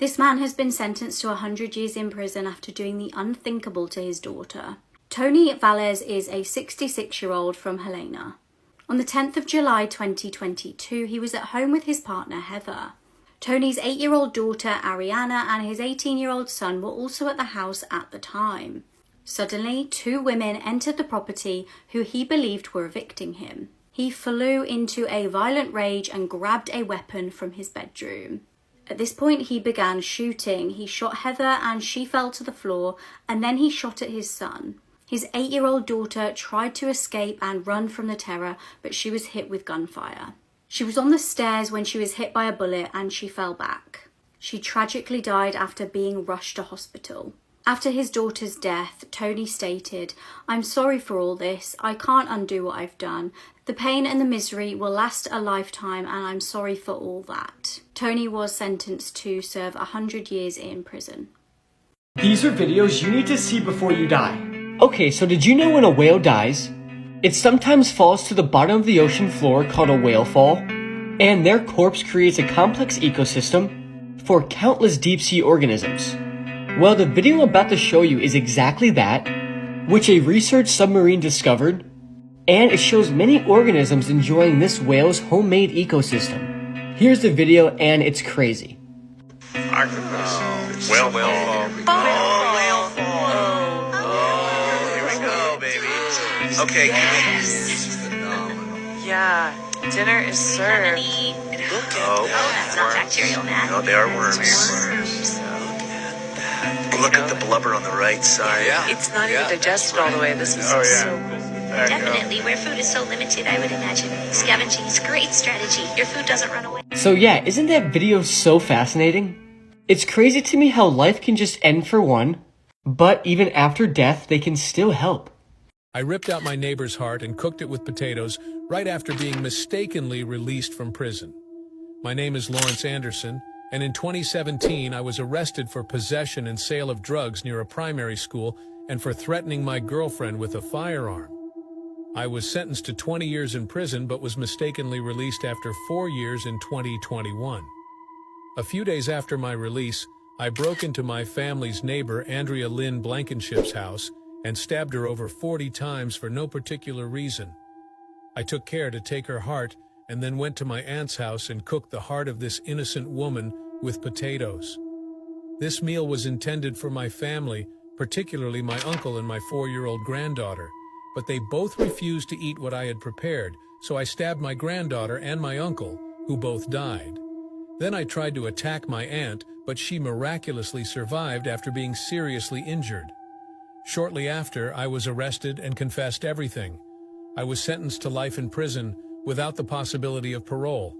This man has been sentenced to 100 years in prison after doing the unthinkable to his daughter. Tony Valles is a 66-year-old from Helena. On the 10th of July 2022, he was at home with his partner Heather. Tony's 8-year-old daughter Ariana and his 18-year-old son were also at the house at the time. Suddenly, 2 women entered the property who he believed were evicting him. He flew into a violent rage and grabbed a weapon from his bedroom. At this point, he began shooting. He shot Heather and she fell to the floor, and then he shot at his son. His 8-year-old daughter tried to escape and run from the terror, but she was hit with gunfire. She was on the stairs when she was hit by a bullet and she fell back. She tragically died after being rushed to hospital. After his daughter's death, Tony stated, "I'm sorry for all this. I can't undo what I've done. The pain and the misery will last a lifetime, and I'm sorry for all that." Tony was sentenced to serve 100 years in prison. These are videos you need to see before you die. Okay, so did you know when a whale dies, it sometimes falls to the bottom of the ocean floor called a whale fall, and their corpse creates a complex ecosystem for countless deep-sea organisms? Well, the video I'm about to show you is exactly that, which a research submarine discovered, and it shows many organisms enjoying this whale's homemade ecosystem. Here's the video, and it's crazy. Whale fall. Here we go, baby. Okay, Yeah, dinner is served. that's not bacterial, Matt. No, they are worms. Look at the blubber on the right side. It's not even digested all the way. This is so cool. Definitely, where food is so limited, I would imagine scavenging is a great strategy. Your food doesn't run away. So yeah, isn't that video so fascinating? It's crazy to me how life can just end for one, but even after death, they can still help. I ripped out my neighbor's heart and cooked it with potatoes right after being mistakenly released from prison. My name is Lawrence Anderson, and in 2017 I was arrested for possession and sale of drugs near a primary school and for threatening my girlfriend with a firearm. I was sentenced to 20 years in prison but was mistakenly released after 4 years in 2021. A few days after my release, I broke into my family's neighbor Andrea Lynn Blankenship's house and stabbed her over 40 times for no particular reason. I took care to take her heart and then went to my aunt's house and cooked the heart of this innocent woman with potatoes. This meal was intended for my family, particularly my uncle and my 4-year-old granddaughter, but they both refused to eat what I had prepared, so I stabbed my granddaughter and my uncle, who both died. Then I tried to attack my aunt, but she miraculously survived after being seriously injured. Shortly after, I was arrested and confessed everything. I was sentenced to life in prison without the possibility of parole.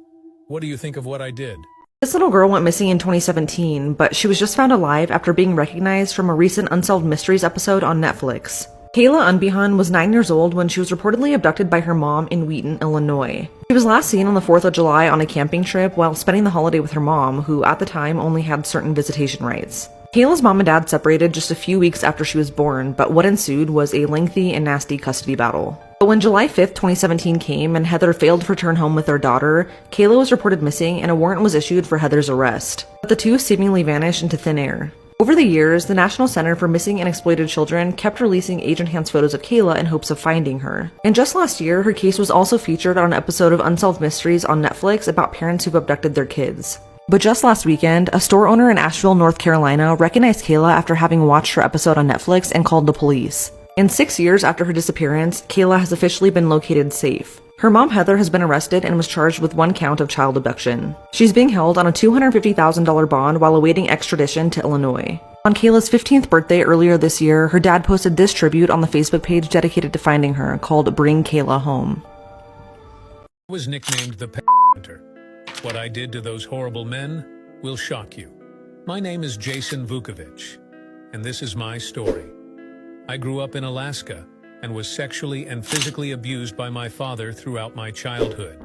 What do you think of what I did? This little girl went missing in 2017, but she was just found alive after being recognized from a recent Unsolved Mysteries episode on Netflix. Kayla Unbehan was 9 years old when she was reportedly abducted by her mom in Wheaton, Illinois. She was last seen on the 4th of July on a camping trip while spending the holiday with her mom, who at the time only had certain visitation rights. Kayla's mom and dad separated just a few weeks after she was born, but what ensued was a lengthy and nasty custody battle. But when July 5th, 2017 came and Heather failed to return home with her daughter, Kayla was reported missing and a warrant was issued for Heather's arrest. But the two seemingly vanished into thin air. Over the years, the National Center for Missing and Exploited Children kept releasing age-enhanced photos of Kayla in hopes of finding her. And just last year, her case was also featured on an episode of Unsolved Mysteries on Netflix about parents who've abducted their kids. But just last weekend, a store owner in Asheville, North Carolina recognized Kayla after having watched her episode on Netflix and called the police. And 6 years after her disappearance, Kayla has officially been located safe. Her mom, Heather, has been arrested and was charged with 1 count of child abduction. She's being held on a $250,000 bond while awaiting extradition to Illinois. On Kayla's 15th birthday earlier this year, her dad posted this tribute on the Facebook page dedicated to finding her, called Bring Kayla Home. I was nicknamed the Pet Hunter. What I did to those horrible men will shock you. My name is Jason Vukovich, and this is my story. I grew up in Alaska and was sexually and physically abused by my father throughout my childhood.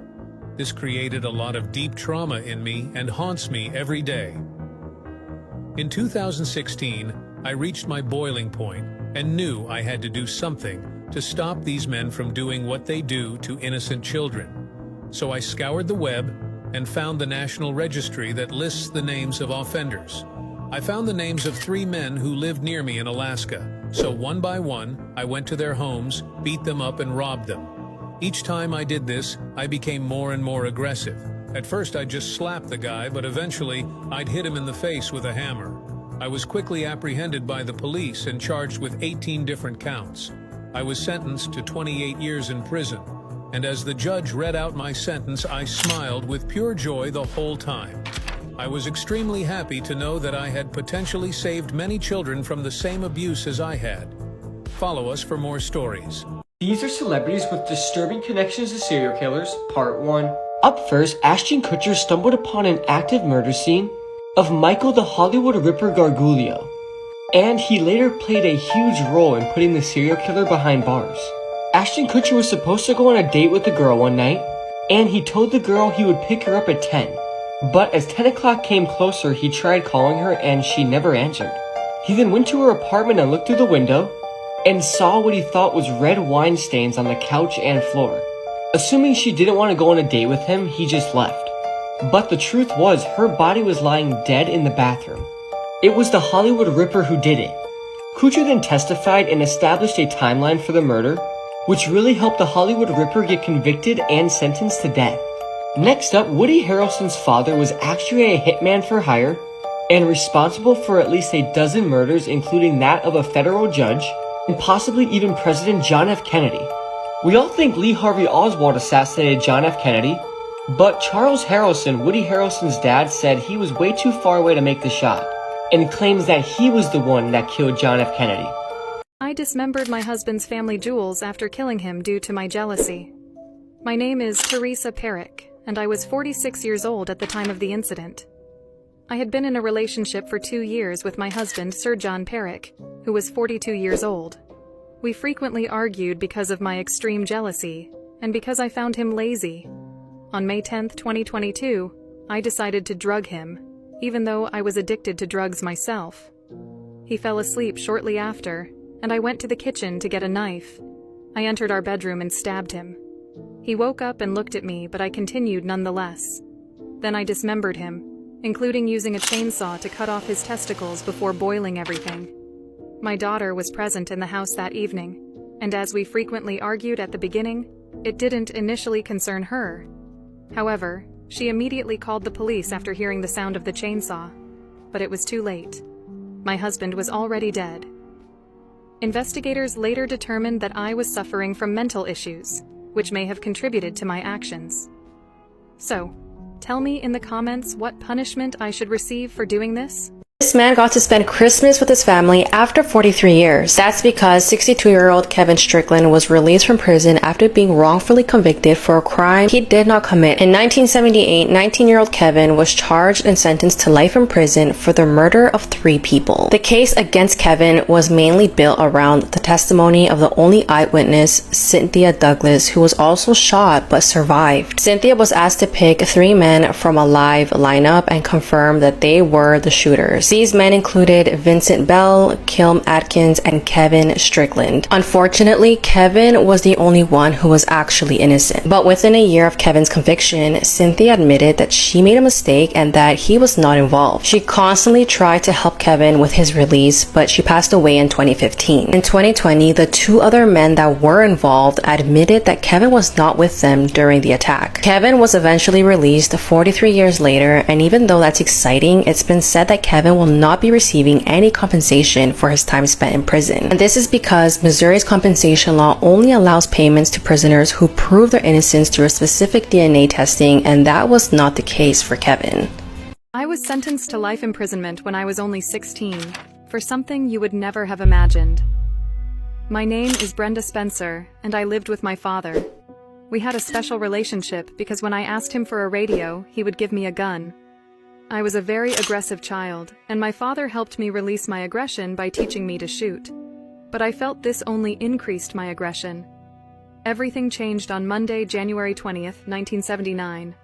This created a lot of deep trauma in me and haunts me every day. In 2016, I reached my boiling point and knew I had to do something to stop these men from doing what they do to innocent children. So I scoured the web and found the National Registry that lists the names of offenders. I found the names of 3 men who lived near me in Alaska, so one by one, I went to their homes, beat them up and robbed them. Each time I did this, I became more and more aggressive. At first I'd just slap the guy, but eventually I'd hit him in the face with a hammer. I was quickly apprehended by the police and charged with 18 different counts. I was sentenced to 28 years in prison, and as the judge read out my sentence, I smiled with pure joy the whole time. I was extremely happy to know that I had potentially saved many children from the same abuse as I had. Follow us for more stories. These are celebrities with disturbing connections to serial killers, part 1. Up first, Ashton Kutcher stumbled upon an active murder scene of Michael the Hollywood Ripper Gargiulo, and he later played a huge role in putting the serial killer behind bars. Ashton Kutcher was supposed to go on a date with the girl one night, and he told the girl he would pick her up at 10. But as 10 o'clock came closer, he tried calling her and she never answered. He then went to her apartment and looked through the window and saw what he thought was red wine stains on the couch and floor. Assuming she didn't want to go on a date with him, he just left. But the truth was, her body was lying dead in the bathroom. It was the Hollywood Ripper who did it. Kutcher then testified and established a timeline for the murder, which really helped the Hollywood Ripper get convicted and sentenced to death. Next up, Woody Harrelson's father was actually a hitman for hire and responsible for at least a dozen murders, including that of a federal judge and possibly even President John F. Kennedy. We all think Lee Harvey Oswald assassinated John F. Kennedy, but Charles Harrelson, Woody Harrelson's dad, said he was way too far away to make the shot and claims that he was the one that killed John F. Kennedy. I dismembered my husband's family jewels after killing him due to my jealousy. My name is Teresa Perrick, and I was 46 years old at the time of the incident. I had been in a relationship for 2 years with my husband, Sir John Perrick, who was 42 years old. We frequently argued because of my extreme jealousy, and because I found him lazy. On May 10, 2022, I decided to drug him, even though I was addicted to drugs myself. He fell asleep shortly after, and I went to the kitchen to get a knife. I entered our bedroom and stabbed him. He woke up and looked at me, but I continued nonetheless. Then I dismembered him, including using a chainsaw to cut off his testicles before boiling everything. My daughter was present in the house that evening, and as we frequently argued at the beginning, it didn't initially concern her. However, she immediately called the police after hearing the sound of the chainsaw, but it was too late. My husband was already dead. Investigators later determined that I was suffering from mental issues, which may have contributed to my actions. So, tell me in the comments what punishment I should receive for doing this? This man got to spend Christmas with his family after 43 years. That's because 62-year-old Kevin Strickland was released from prison after being wrongfully convicted for a crime he did not commit. In 1978, 19-year-old Kevin was charged and sentenced to life in prison for the murder of 3 people. The case against Kevin was mainly built around the testimony of the only eyewitness, Cynthia Douglas, who was also shot but survived. Cynthia was asked to pick 3 men from a live lineup and confirm that they were the shooters. These men included Vincent Bell, Kilm Atkins, and Kevin Strickland. Unfortunately, Kevin was the only one who was actually innocent. But within a year of Kevin's conviction, Cynthia admitted that she made a mistake and that he was not involved. She constantly tried to help Kevin with his release, but she passed away in 2015. In 2020, the 2 other men that were involved admitted that Kevin was not with them during the attack. Kevin was eventually released 43 years later, and even though that's exciting, it's been said that Kevin will not be receiving any compensation for his time spent in prison. And this is because Missouri's compensation law only allows payments to prisoners who prove their innocence through a specific DNA testing, and that was not the case for Kevin. I was sentenced to life imprisonment when I was only 16, for something you would never have imagined. My name is Brenda Spencer, and I lived with my father. We had a special relationship because when I asked him for a radio, he would give me a gun. I was a very aggressive child, and my father helped me release my aggression by teaching me to shoot. But I felt this only increased my aggression. Everything changed on Monday, January 20th, 1979.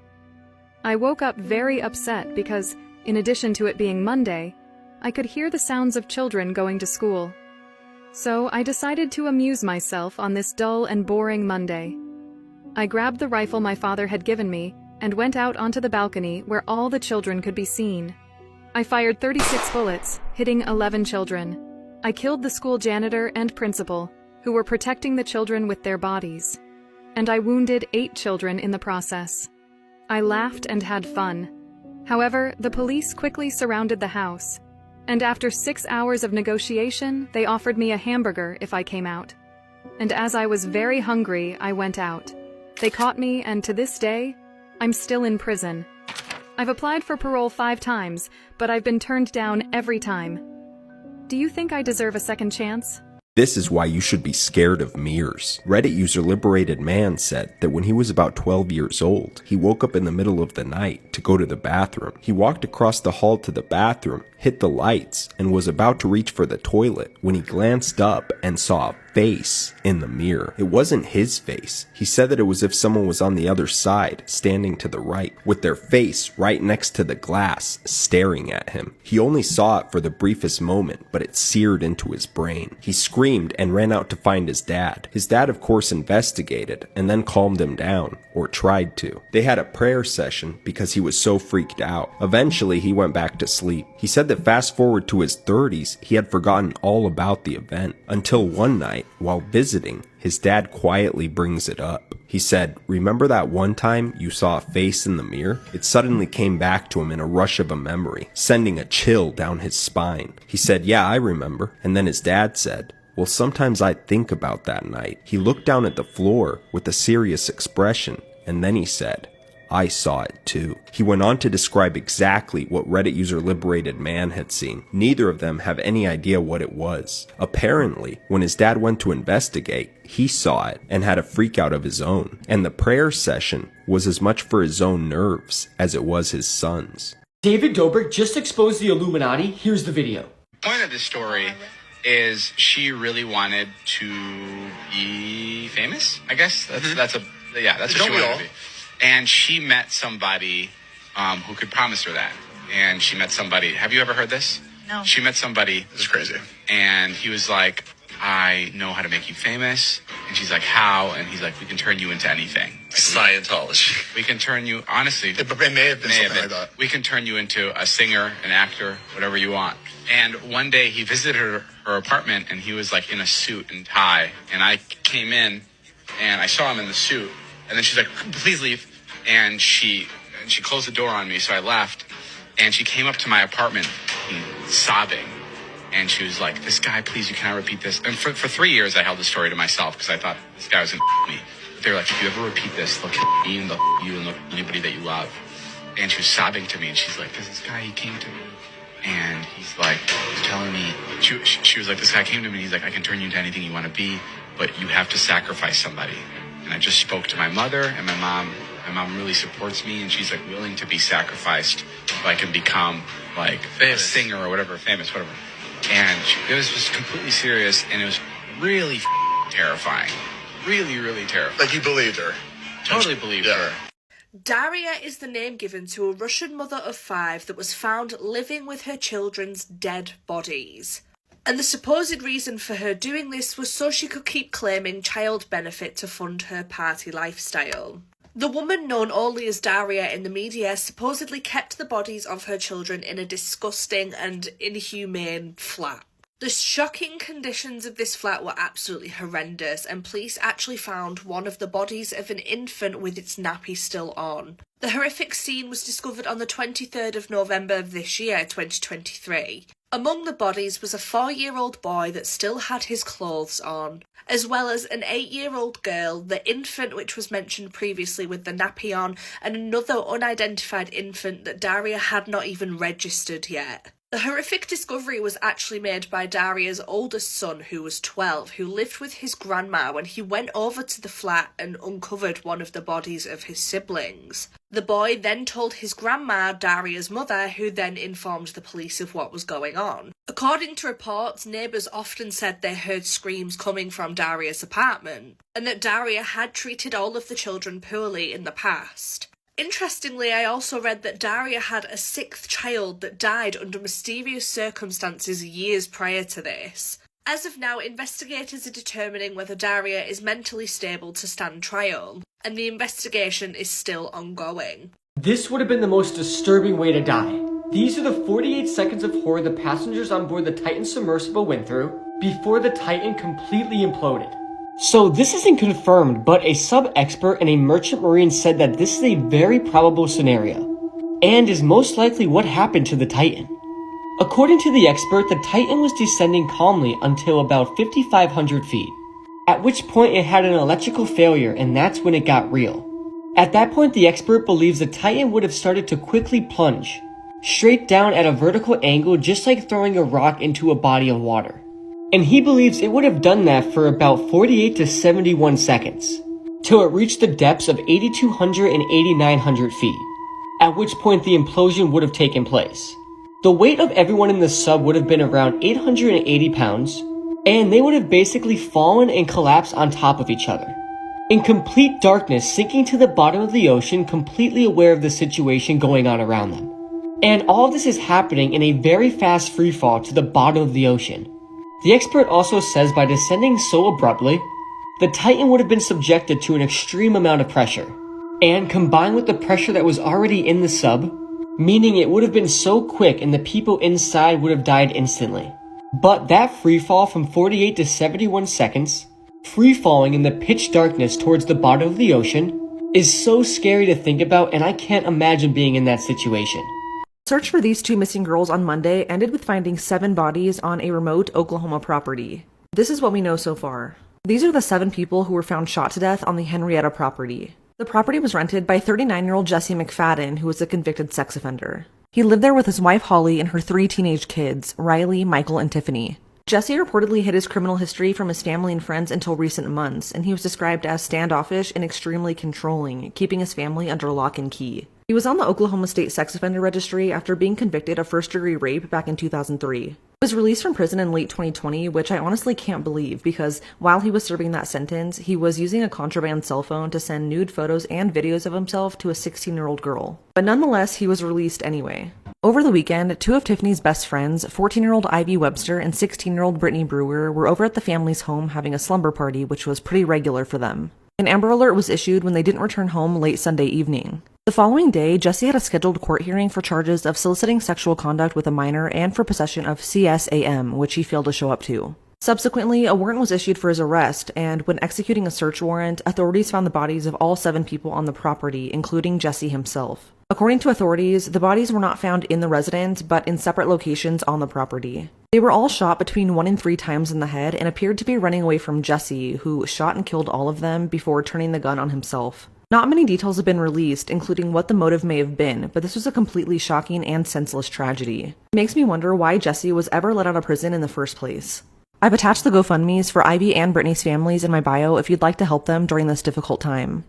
I woke up very upset because, in addition to it being Monday, I could hear the sounds of children going to school. So I decided to amuse myself on this dull and boring Monday. I grabbed the rifle my father had given me and went out onto the balcony where all the children could be seen. I fired 36 bullets, hitting 11 children. I killed the school janitor and principal, who were protecting the children with their bodies. And I wounded 8 children in the process. I laughed and had fun. However, the police quickly surrounded the house, and after 6 hours of negotiation, they offered me a hamburger if I came out. And as I was very hungry, I went out. They caught me, and to this day, I'm still in prison. I've applied for parole 5 times, but I've been turned down every time. Do you think I deserve a second chance? This is why you should be scared of mirrors. Reddit user Liberated Man said that when he was about 12 years old, he woke up in the middle of the night to go to the bathroom. He walked across the hall to the bathroom, hit the lights, and was about to reach for the toilet when he glanced up and saw a face in the mirror. It wasn't his face. He said that it was as if someone was on the other side, standing to the right, with their face right next to the glass, staring at him. He only saw it for the briefest moment, but it seared into his brain. He screamed and ran out to find his dad. His dad, of course, investigated and then calmed him down, or tried to. They had a prayer session because he was so freaked out. Eventually, he went back to sleep. He said that fast forward to his 30s, he had forgotten all about the event, until one night, while visiting, his dad quietly brings it up. He said, "Remember that one time you saw a face in the mirror?" It suddenly came back to him in a rush of a memory, sending a chill down his spine. He said, "Yeah, I remember." And then his dad said, "Well, sometimes I think about that night." He looked down at the floor with a serious expression, and then he said, "I saw it too." He went on to describe exactly what Reddit user Liberated Man had seen. Neither of them have any idea what it was. Apparently, when his dad went to investigate, he saw it and had a freak out of his own. And the prayer session was as much for his own nerves as it was his son's. David Dobrik just exposed the Illuminati. Here's the video. The point of this story is she really wanted to be famous. I guess that's what she wanted to be. And she met somebody who could promise her that. And she met somebody. Have you ever heard this? No. She met somebody. This is crazy. And he was like, "I know how to make you famous." And she's like, "How?" And he's like, "We can turn you into anything. Scientology. We can turn you, honestly." It may have been something like that. "We can turn you into a singer, an actor, whatever you want." And one day he visited her apartment, and he was like in a suit and tie. And I came in, and I saw him in the suit. And then she's like, "Please leave." And she closed the door on me, so I left. And she came up to my apartment sobbing. And she was like, "This guy, please, you cannot repeat this." And for 3 years, I held the story to myself because I thought this guy was going to me. But they were like, "If you ever repeat this, they'll kill me and they'll you and they'll anybody that you love." And she was sobbing to me. And she's like, "There's this guy, he came to me. And he's like, he's telling me," she was like, "This guy came to me and he's like, I can turn you into anything you want to be, but you have to sacrifice somebody." And I just spoke to my mother and my mom. My mom really supports me, and she's like willing to be sacrificed so I can become like a singer or whatever, famous, whatever. And it was just completely serious, and it was really terrifying. Really, really terrifying. Like you believed her. Totally believed her. Daria is the name given to a Russian mother of 5 that was found living with her children's dead bodies. And the supposed reason for her doing this was so she could keep claiming child benefit to fund her party lifestyle. The woman known only as Daria in the media supposedly kept the bodies of her children in a disgusting and inhumane flat. The shocking conditions of this flat were absolutely horrendous, and police actually found one of the bodies of an infant with its nappy still on. The horrific scene was discovered on the 23rd of November of this year, 2023. Among the bodies was a 4-year-old boy that still had his clothes on, as well as an 8-year-old girl, the infant which was mentioned previously with the nappy on, and another unidentified infant that Daria had not even registered yet. The horrific discovery was actually made by Daria's oldest son, who was 12, who lived with his grandma when he went over to the flat and uncovered one of the bodies of his siblings. The boy then told his grandma, Daria's mother, who then informed the police of what was going on. According to reports, neighbours often said they heard screams coming from Daria's apartment, and that Daria had treated all of the children poorly in the past. Interestingly, I also read that Daria had a 6th child that died under mysterious circumstances years prior to this. As of now, investigators are determining whether Daria is mentally stable to stand trial, and the investigation is still ongoing. This would have been the most disturbing way to die. These are the 48 seconds of horror the passengers on board the Titan submersible went through before the Titan completely imploded. So this isn't confirmed, but a sub-expert and a merchant marine said that this is a very probable scenario, and is most likely what happened to the Titan. According to the expert, the Titan was descending calmly until about 5,500 feet, at which point it had an electrical failure, and that's when it got real. At that point, the expert believes the Titan would have started to quickly plunge, straight down at a vertical angle, just like throwing a rock into a body of water. And he believes it would have done that for about 48 to 71 seconds, till it reached the depths of 8,200 and 8,900 feet, at which point the implosion would have taken place. The weight of everyone in the sub would have been around 880 pounds, and they would have basically fallen and collapsed on top of each other, in complete darkness, sinking to the bottom of the ocean, completely aware of the situation going on around them. And all of this is happening in a very fast freefall to the bottom of the ocean. The expert also says by descending so abruptly, the Titan would have been subjected to an extreme amount of pressure, and combined with the pressure that was already in the sub, meaning it would have been so quick and the people inside would have died instantly. But that freefall from 48 to 71 seconds, free-falling in the pitch darkness towards the bottom of the ocean, is so scary to think about, and I can't imagine being in that situation. Search for these two missing girls on Monday ended with finding 7 bodies on a remote Oklahoma property. This is what we know so far. These are the 7 people who were found shot to death on the Henrietta property. The property was rented by 39-year-old Jesse McFadden, who was a convicted sex offender. He lived there with his wife Holly and her 3 teenage kids, Riley, Michael, and Tiffany. Jesse reportedly hid his criminal history from his family and friends until recent months, and he was described as standoffish and extremely controlling, keeping his family under lock and key. He was on the Oklahoma State Sex Offender Registry after being convicted of first-degree rape back in 2003. He was released from prison in late 2020, which I honestly can't believe because while he was serving that sentence, he was using a contraband cell phone to send nude photos and videos of himself to a 16-year-old girl. But nonetheless, he was released anyway. Over the weekend, 2 of Tiffany's best friends, 14-year-old Ivy Webster and 16-year-old Brittany Brewer, were over at the family's home having a slumber party, which was pretty regular for them. An Amber Alert was issued when they didn't return home late Sunday evening. The following day, Jesse had a scheduled court hearing for charges of soliciting sexual conduct with a minor and for possession of CSAM, which he failed to show up to. Subsequently, a warrant was issued for his arrest, and when executing a search warrant, authorities found the bodies of all 7 people on the property, including Jesse himself. According to authorities, the bodies were not found in the residence, but in separate locations on the property. They were all shot between 1 and 3 times in the head and appeared to be running away from Jesse, who shot and killed all of them before turning the gun on himself. Not many details have been released, including what the motive may have been, but this was a completely shocking and senseless tragedy. It makes me wonder why Jesse was ever let out of prison in the first place. I've attached the GoFundMes for Ivy and Brittany's families in my bio if you'd like to help them during this difficult time.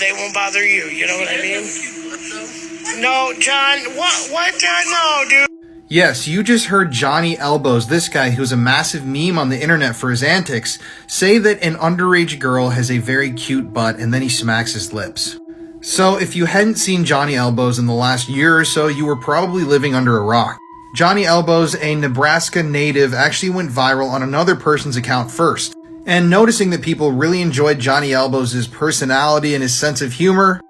They won't bother you, you know what I mean? No, John, what, John? No, dude. Yes, you just heard Johnny Elbows, this guy who's a massive meme on the internet for his antics, say that an underage girl has a very cute butt and then he smacks his lips. So if you hadn't seen Johnny Elbows in the last year or so, you were probably living under a rock. Johnny Elbows, a Nebraska native, actually went viral on another person's account first. And noticing that people really enjoyed Johnny Elbows' personality and his sense of humor,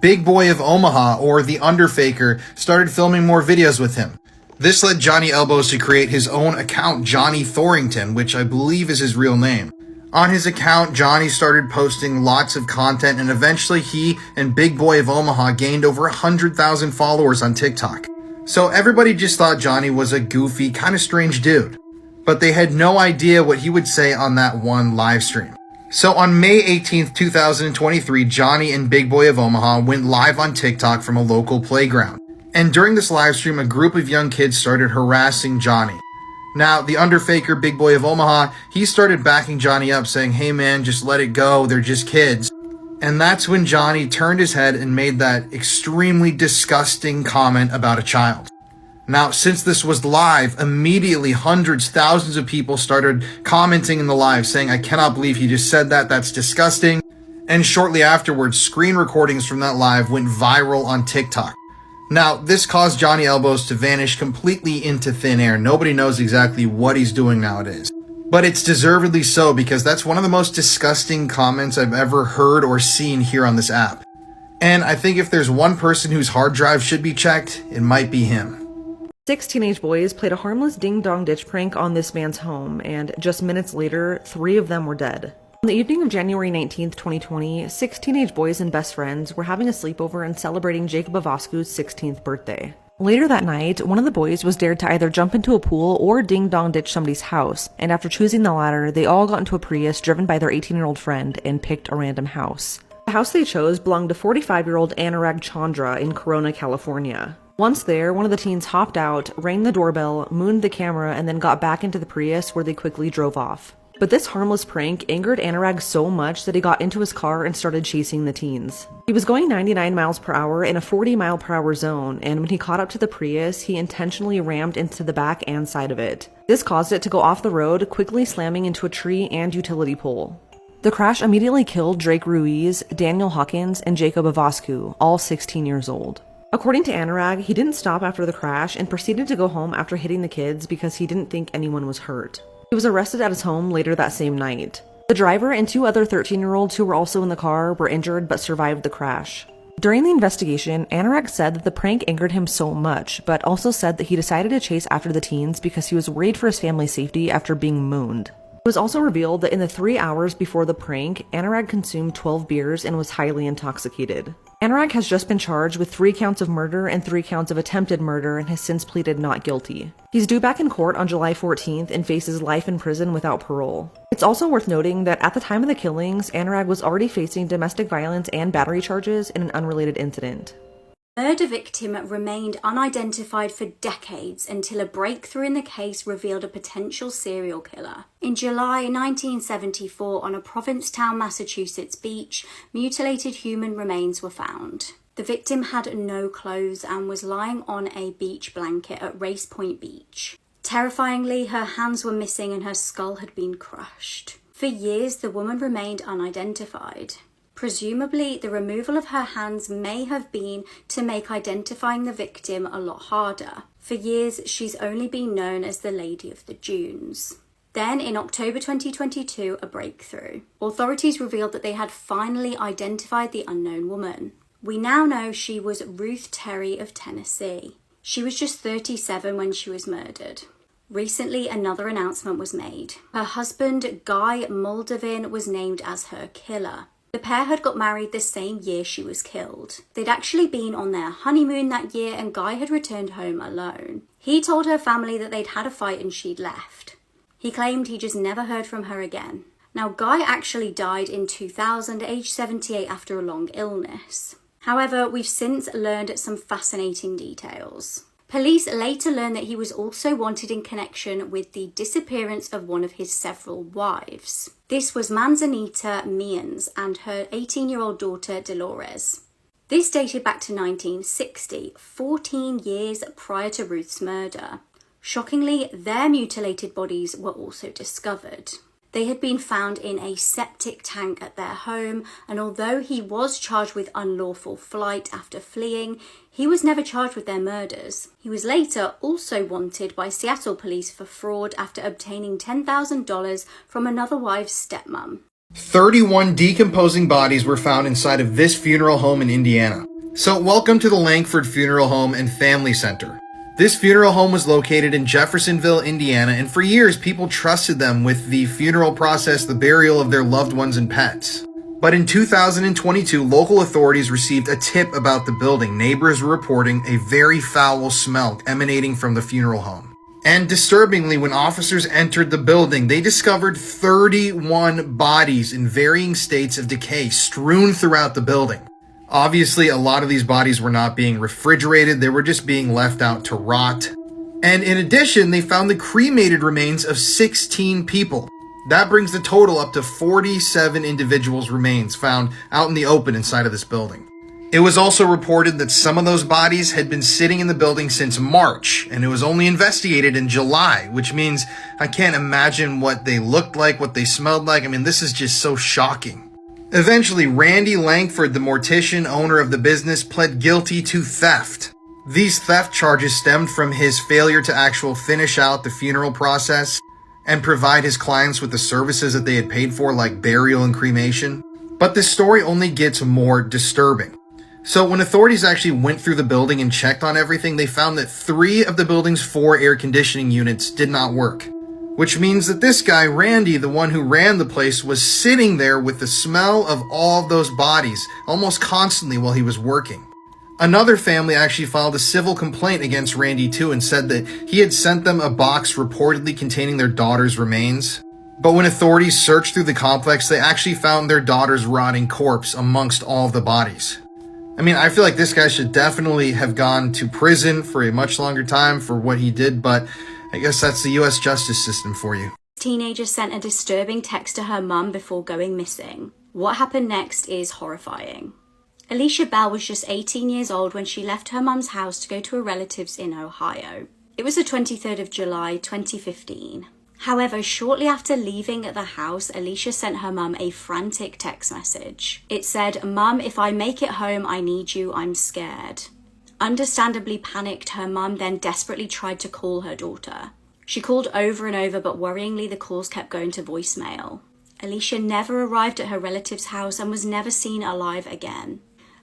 Big Boy of Omaha, or the Underfaker, started filming more videos with him. This led Johnny Elbows to create his own account, Johnny Thorington, which I believe is his real name. On his account, Johnny started posting lots of content, and eventually he and Big Boy of Omaha gained over 100,000 followers on TikTok. So everybody just thought Johnny was a goofy, kind of strange dude. But they had no idea what he would say on that one live stream. So on May 18th, 2023, Johnny and Big Boy of Omaha went live on TikTok from a local playground. And during this live stream, a group of young kids started harassing Johnny. Now, the Underfaker, Big Boy of Omaha, he started backing Johnny up, saying, "Hey man, just let it go, they're just kids." And that's when Johnny turned his head and made that extremely disgusting comment about a child. Now, since this was live, immediately hundreds, thousands of people started commenting in the live saying, "I cannot believe he just said that, that's disgusting." And shortly afterwards, screen recordings from that live went viral on TikTok. Now, this caused Johnny Elbows to vanish completely into thin air. Nobody knows exactly what he's doing nowadays. But it's deservedly so, because that's one of the most disgusting comments I've ever heard or seen here on this app. And I think if there's one person whose hard drive should be checked, it might be him. 6 teenage boys played a harmless ding-dong ditch prank on this man's home, and just minutes later, 3 of them were dead. On the evening of January 19th, 2020, 6 teenage boys and best friends were having a sleepover and celebrating Jacob Avosku's 16th birthday. Later that night, one of the boys was dared to either jump into a pool or ding-dong ditch somebody's house, and after choosing the latter, they all got into a Prius driven by their 18-year-old friend and picked a random house. The house they chose belonged to 45-year-old Anurag Chandra in Corona, California. Once there, one of the teens hopped out, rang the doorbell, mooned the camera, and then got back into the Prius, where they quickly drove off. But this harmless prank angered Anurag so much that he got into his car and started chasing the teens. He was going 99 miles per hour in a 40-mile-per-hour zone, and when he caught up to the Prius, he intentionally rammed into the back and side of it. This caused it to go off the road, quickly slamming into a tree and utility pole. The crash immediately killed Drake Ruiz, Daniel Hawkins, and Jacob Avosku, all 16 years old. According to Anurag, he didn't stop after the crash and proceeded to go home after hitting the kids because he didn't think anyone was hurt. He was arrested at his home later that same night. The driver and 2 other 13-year-olds who were also in the car were injured but survived the crash. During the investigation, Anurag said that the prank angered him so much, but also said that he decided to chase after the teens because he was worried for his family's safety after being mooned. It was also revealed that in the 3 hours before the prank, Anurag consumed 12 beers and was highly intoxicated. Anurag has just been charged with 3 counts of murder and 3 counts of attempted murder and has since pleaded not guilty. He's due back in court on July 14th and faces life in prison without parole. It's also worth noting that at the time of the killings, Anurag was already facing domestic violence and battery charges in an unrelated incident. Murder victim remained unidentified for decades until a breakthrough in the case revealed a potential serial killer. In July 1974, on a Provincetown, Massachusetts beach, mutilated human remains were found. The victim had no clothes and was lying on a beach blanket at Race Point Beach. Terrifyingly, her hands were missing and her skull had been crushed. For years, the woman remained unidentified. Presumably, the removal of her hands may have been to make identifying the victim a lot harder. For years, she's only been known as the Lady of the Dunes. Then, in October 2022, a breakthrough. Authorities revealed that they had finally identified the unknown woman. We now know she was Ruth Terry of Tennessee. She was just 37 when she was murdered. Recently, another announcement was made. Her husband, Guy Moldavin, was named as her killer. The pair had got married the same year she was killed. They'd actually been on their honeymoon that year and Guy had returned home alone. He told her family that they'd had a fight and she'd left. He claimed he just never heard from her again. Now, Guy actually died in 2000, aged 78, after a long illness. However, we've since learned some fascinating details. Police later learned that he was also wanted in connection with the disappearance of one of his several wives. This was Manzanita Means and her 18-year-old daughter Dolores. This dated back to 1960, 14 years prior to Ruth's murder. Shockingly, their mutilated bodies were also discovered. They had been found in a septic tank at their home, and although he was charged with unlawful flight after fleeing, he was never charged with their murders. He was later also wanted by Seattle police for fraud after obtaining $10,000 from another wife's stepmom. 31 decomposing bodies were found inside of this funeral home in Indiana. So welcome to the Langford Funeral Home and Family Center. This funeral home was located in Jeffersonville, Indiana, and for years people trusted them with the funeral process, the burial of their loved ones and pets. But in 2022, local authorities received a tip about the building. Neighbors were reporting a very foul smell emanating from the funeral home. And disturbingly, when officers entered the building, they discovered 31 bodies in varying states of decay strewn throughout the building. Obviously, a lot of these bodies were not being refrigerated, they were just being left out to rot. And in addition, they found the cremated remains of 16 people. That brings the total up to 47 individuals' remains found out in the open inside of this building. It was also reported that some of those bodies had been sitting in the building since March, and it was only investigated in July, which means I can't imagine what they looked like, what they smelled like. I mean, this is just so shocking. Eventually, Randy Langford, the mortician owner of the business, pled guilty to theft. These theft charges stemmed from his failure to actually finish out the funeral process and provide his clients with the services that they had paid for, like burial and cremation. But this story only gets more disturbing. So when authorities actually went through the building and checked on everything, they found that 3 of the building's 4 air conditioning units did not work. Which means that this guy, Randy, the one who ran the place, was sitting there with the smell of all of those bodies almost constantly while he was working. Another family actually filed a civil complaint against Randy too and said that he had sent them a box reportedly containing their daughter's remains. But when authorities searched through the complex, they actually found their daughter's rotting corpse amongst all of the bodies. I mean, I feel like this guy should definitely have gone to prison for a much longer time for what he did, but I guess that's the US justice system for you. Teenager sent a disturbing text to her mum before going missing. What happened next is horrifying. Alicia Bell was just 18 years old when she left her mum's house to go to a relative's in Ohio. It was the 23rd of July, 2015. However, shortly after leaving the house, Alicia sent her mum a frantic text message. It said, "Mum, if I make it home, I need you, I'm scared." Understandably panicked, her mum then desperately tried to call her daughter. She called over and over, but worryingly the calls kept going to voicemail. Alicia never arrived at her relative's house and was never seen alive again.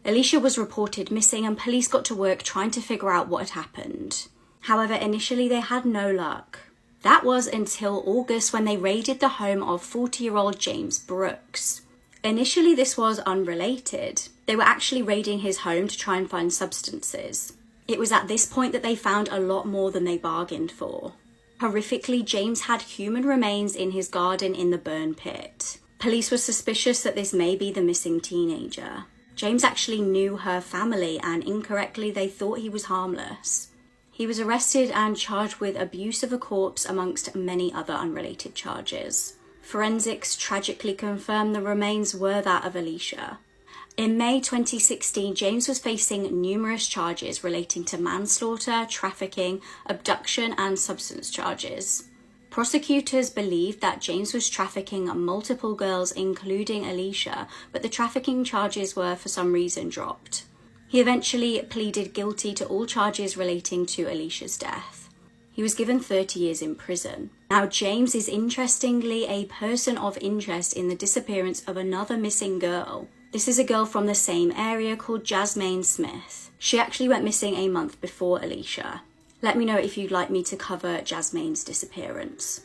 Alicia was reported missing and police got to work trying to figure out what had happened. However, initially they had no luck. That was until August when they raided the home of 40-year-old James Brooks. Initially, this was unrelated. They were actually raiding his home to try and find substances. It was at this point that they found a lot more than they bargained for. Horrifically, James had human remains in his garden in the burn pit. Police were suspicious that this may be the missing teenager. James actually knew her family and incorrectly they thought he was harmless. He was arrested and charged with abuse of a corpse amongst many other unrelated charges. Forensics tragically confirmed the remains were that of Alicia. In May 2016, James was facing numerous charges relating to manslaughter, trafficking, abduction, and substance charges. Prosecutors believed that James was trafficking multiple girls, including Alicia, but the trafficking charges were for some reason dropped. He eventually pleaded guilty to all charges relating to Alicia's death. He was given 30 years in prison. Now, James is interestingly a person of interest in the disappearance of another missing girl. This is a girl from the same area called Jasmine Smith. She actually went missing a month before Alicia. Let me know if you'd like me to cover Jasmine's disappearance.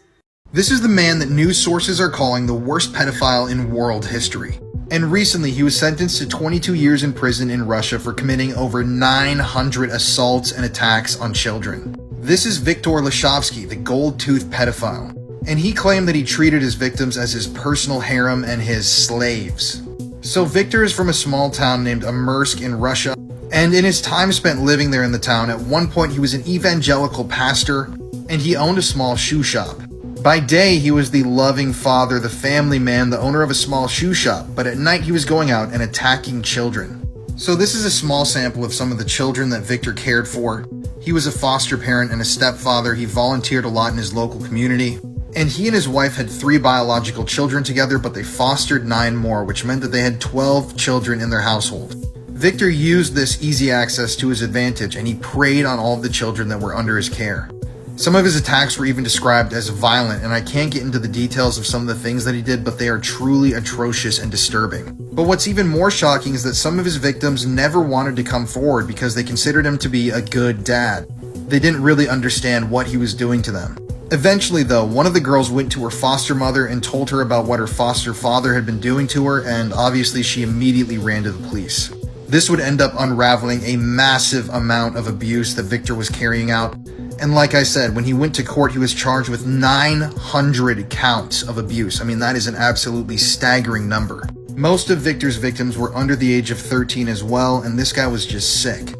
This is the man that news sources are calling the worst pedophile in world history. And recently he was sentenced to 22 years in prison in Russia for committing over 900 assaults and attacks on children. This is Viktor Lashovsky, the gold-toothed pedophile. And he claimed that he treated his victims as his personal harem and his slaves. So Viktor is from a small town named Amersk in Russia. And in his time spent living there in the town, at one point he was an evangelical pastor and he owned a small shoe shop. By day, he was the loving father, the family man, the owner of a small shoe shop, but at night he was going out and attacking children. So this is a small sample of some of the children that Viktor cared for. He was a foster parent and a stepfather. He volunteered a lot in his local community. And he and his wife had 3 biological children together, but they fostered 9 more, which meant that they had 12 children in their household. Viktor used this easy access to his advantage, and he preyed on all of the children that were under his care. Some of his attacks were even described as violent, and I can't get into the details of some of the things that he did, but they are truly atrocious and disturbing. But what's even more shocking is that some of his victims never wanted to come forward because they considered him to be a good dad. They didn't really understand what he was doing to them. Eventually, though, one of the girls went to her foster mother and told her about what her foster father had been doing to her, and obviously she immediately ran to the police. This would end up unraveling a massive amount of abuse that Viktor was carrying out. And like I said, when he went to court, he was charged with 900 counts of abuse. I mean, that is an absolutely staggering number. Most of Viktor's victims were under the age of 13 as well, and this guy was just sick.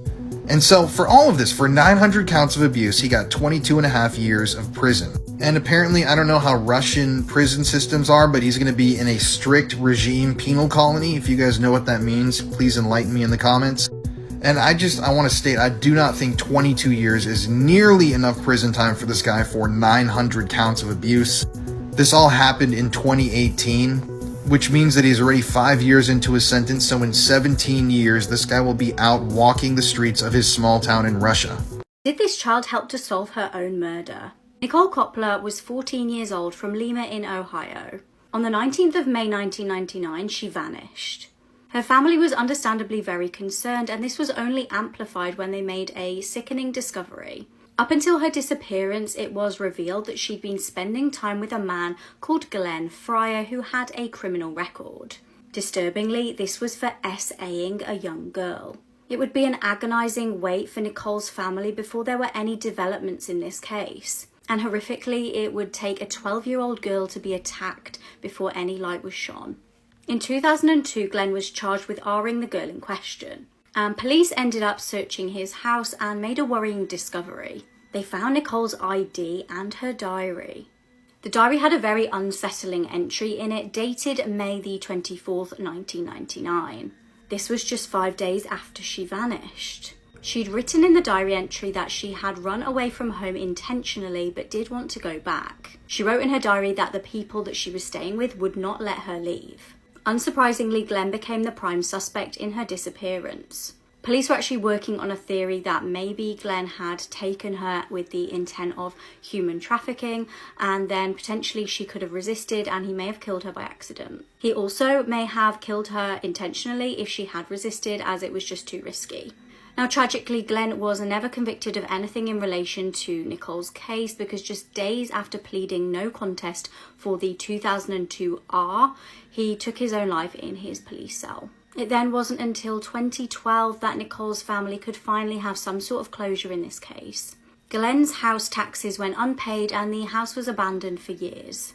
And so for all of this, for 900 counts of abuse, he got 22.5 years of prison. And apparently, I don't know how Russian prison systems are, but he's going to be in a strict regime penal colony. If you guys know what that means, please enlighten me in the comments. And I want to state, I do not think 22 years is nearly enough prison time for this guy for 900 counts of abuse. This all happened in 2018. which means that he's already 5 years into his sentence, so in 17 years, this guy will be out walking the streets of his small town in Russia. Did this child help to solve her own murder? Nicole Koppler was 14 years old from Lima in Ohio. On the 19th of May 1999, she vanished. Her family was understandably very concerned, and this was only amplified when they made a sickening discovery. Up until her disappearance, it was revealed that she'd been spending time with a man called Glenn Fryer who had a criminal record. Disturbingly, this was for SAing a young girl. It would be an agonizing wait for Nicole's family before there were any developments in this case. And horrifically, it would take a 12-year-old girl to be attacked before any light was shone. In 2002, Glenn was charged with R-ing the girl in question. And police ended up searching his house and made a worrying discovery. They found Nicole's ID and her diary. The diary had a very unsettling entry in it, dated May the 24th, 1999. This was just 5 days after she vanished. She'd written in the diary entry that she had run away from home intentionally but did want to go back. She wrote in her diary that the people that she was staying with would not let her leave. Unsurprisingly, Glenn became the prime suspect in her disappearance. Police were actually working on a theory that maybe Glenn had taken her with the intent of human trafficking, and then potentially she could have resisted and he may have killed her by accident. He also may have killed her intentionally if she had resisted, as it was just too risky. Now, tragically, Glenn was never convicted of anything in relation to Nicole's case because just days after pleading no contest for the 2002 R, he took his own life in his police cell. It then wasn't until 2012 that Nicole's family could finally have some sort of closure in this case. Glenn's house taxes went unpaid and the house was abandoned for years.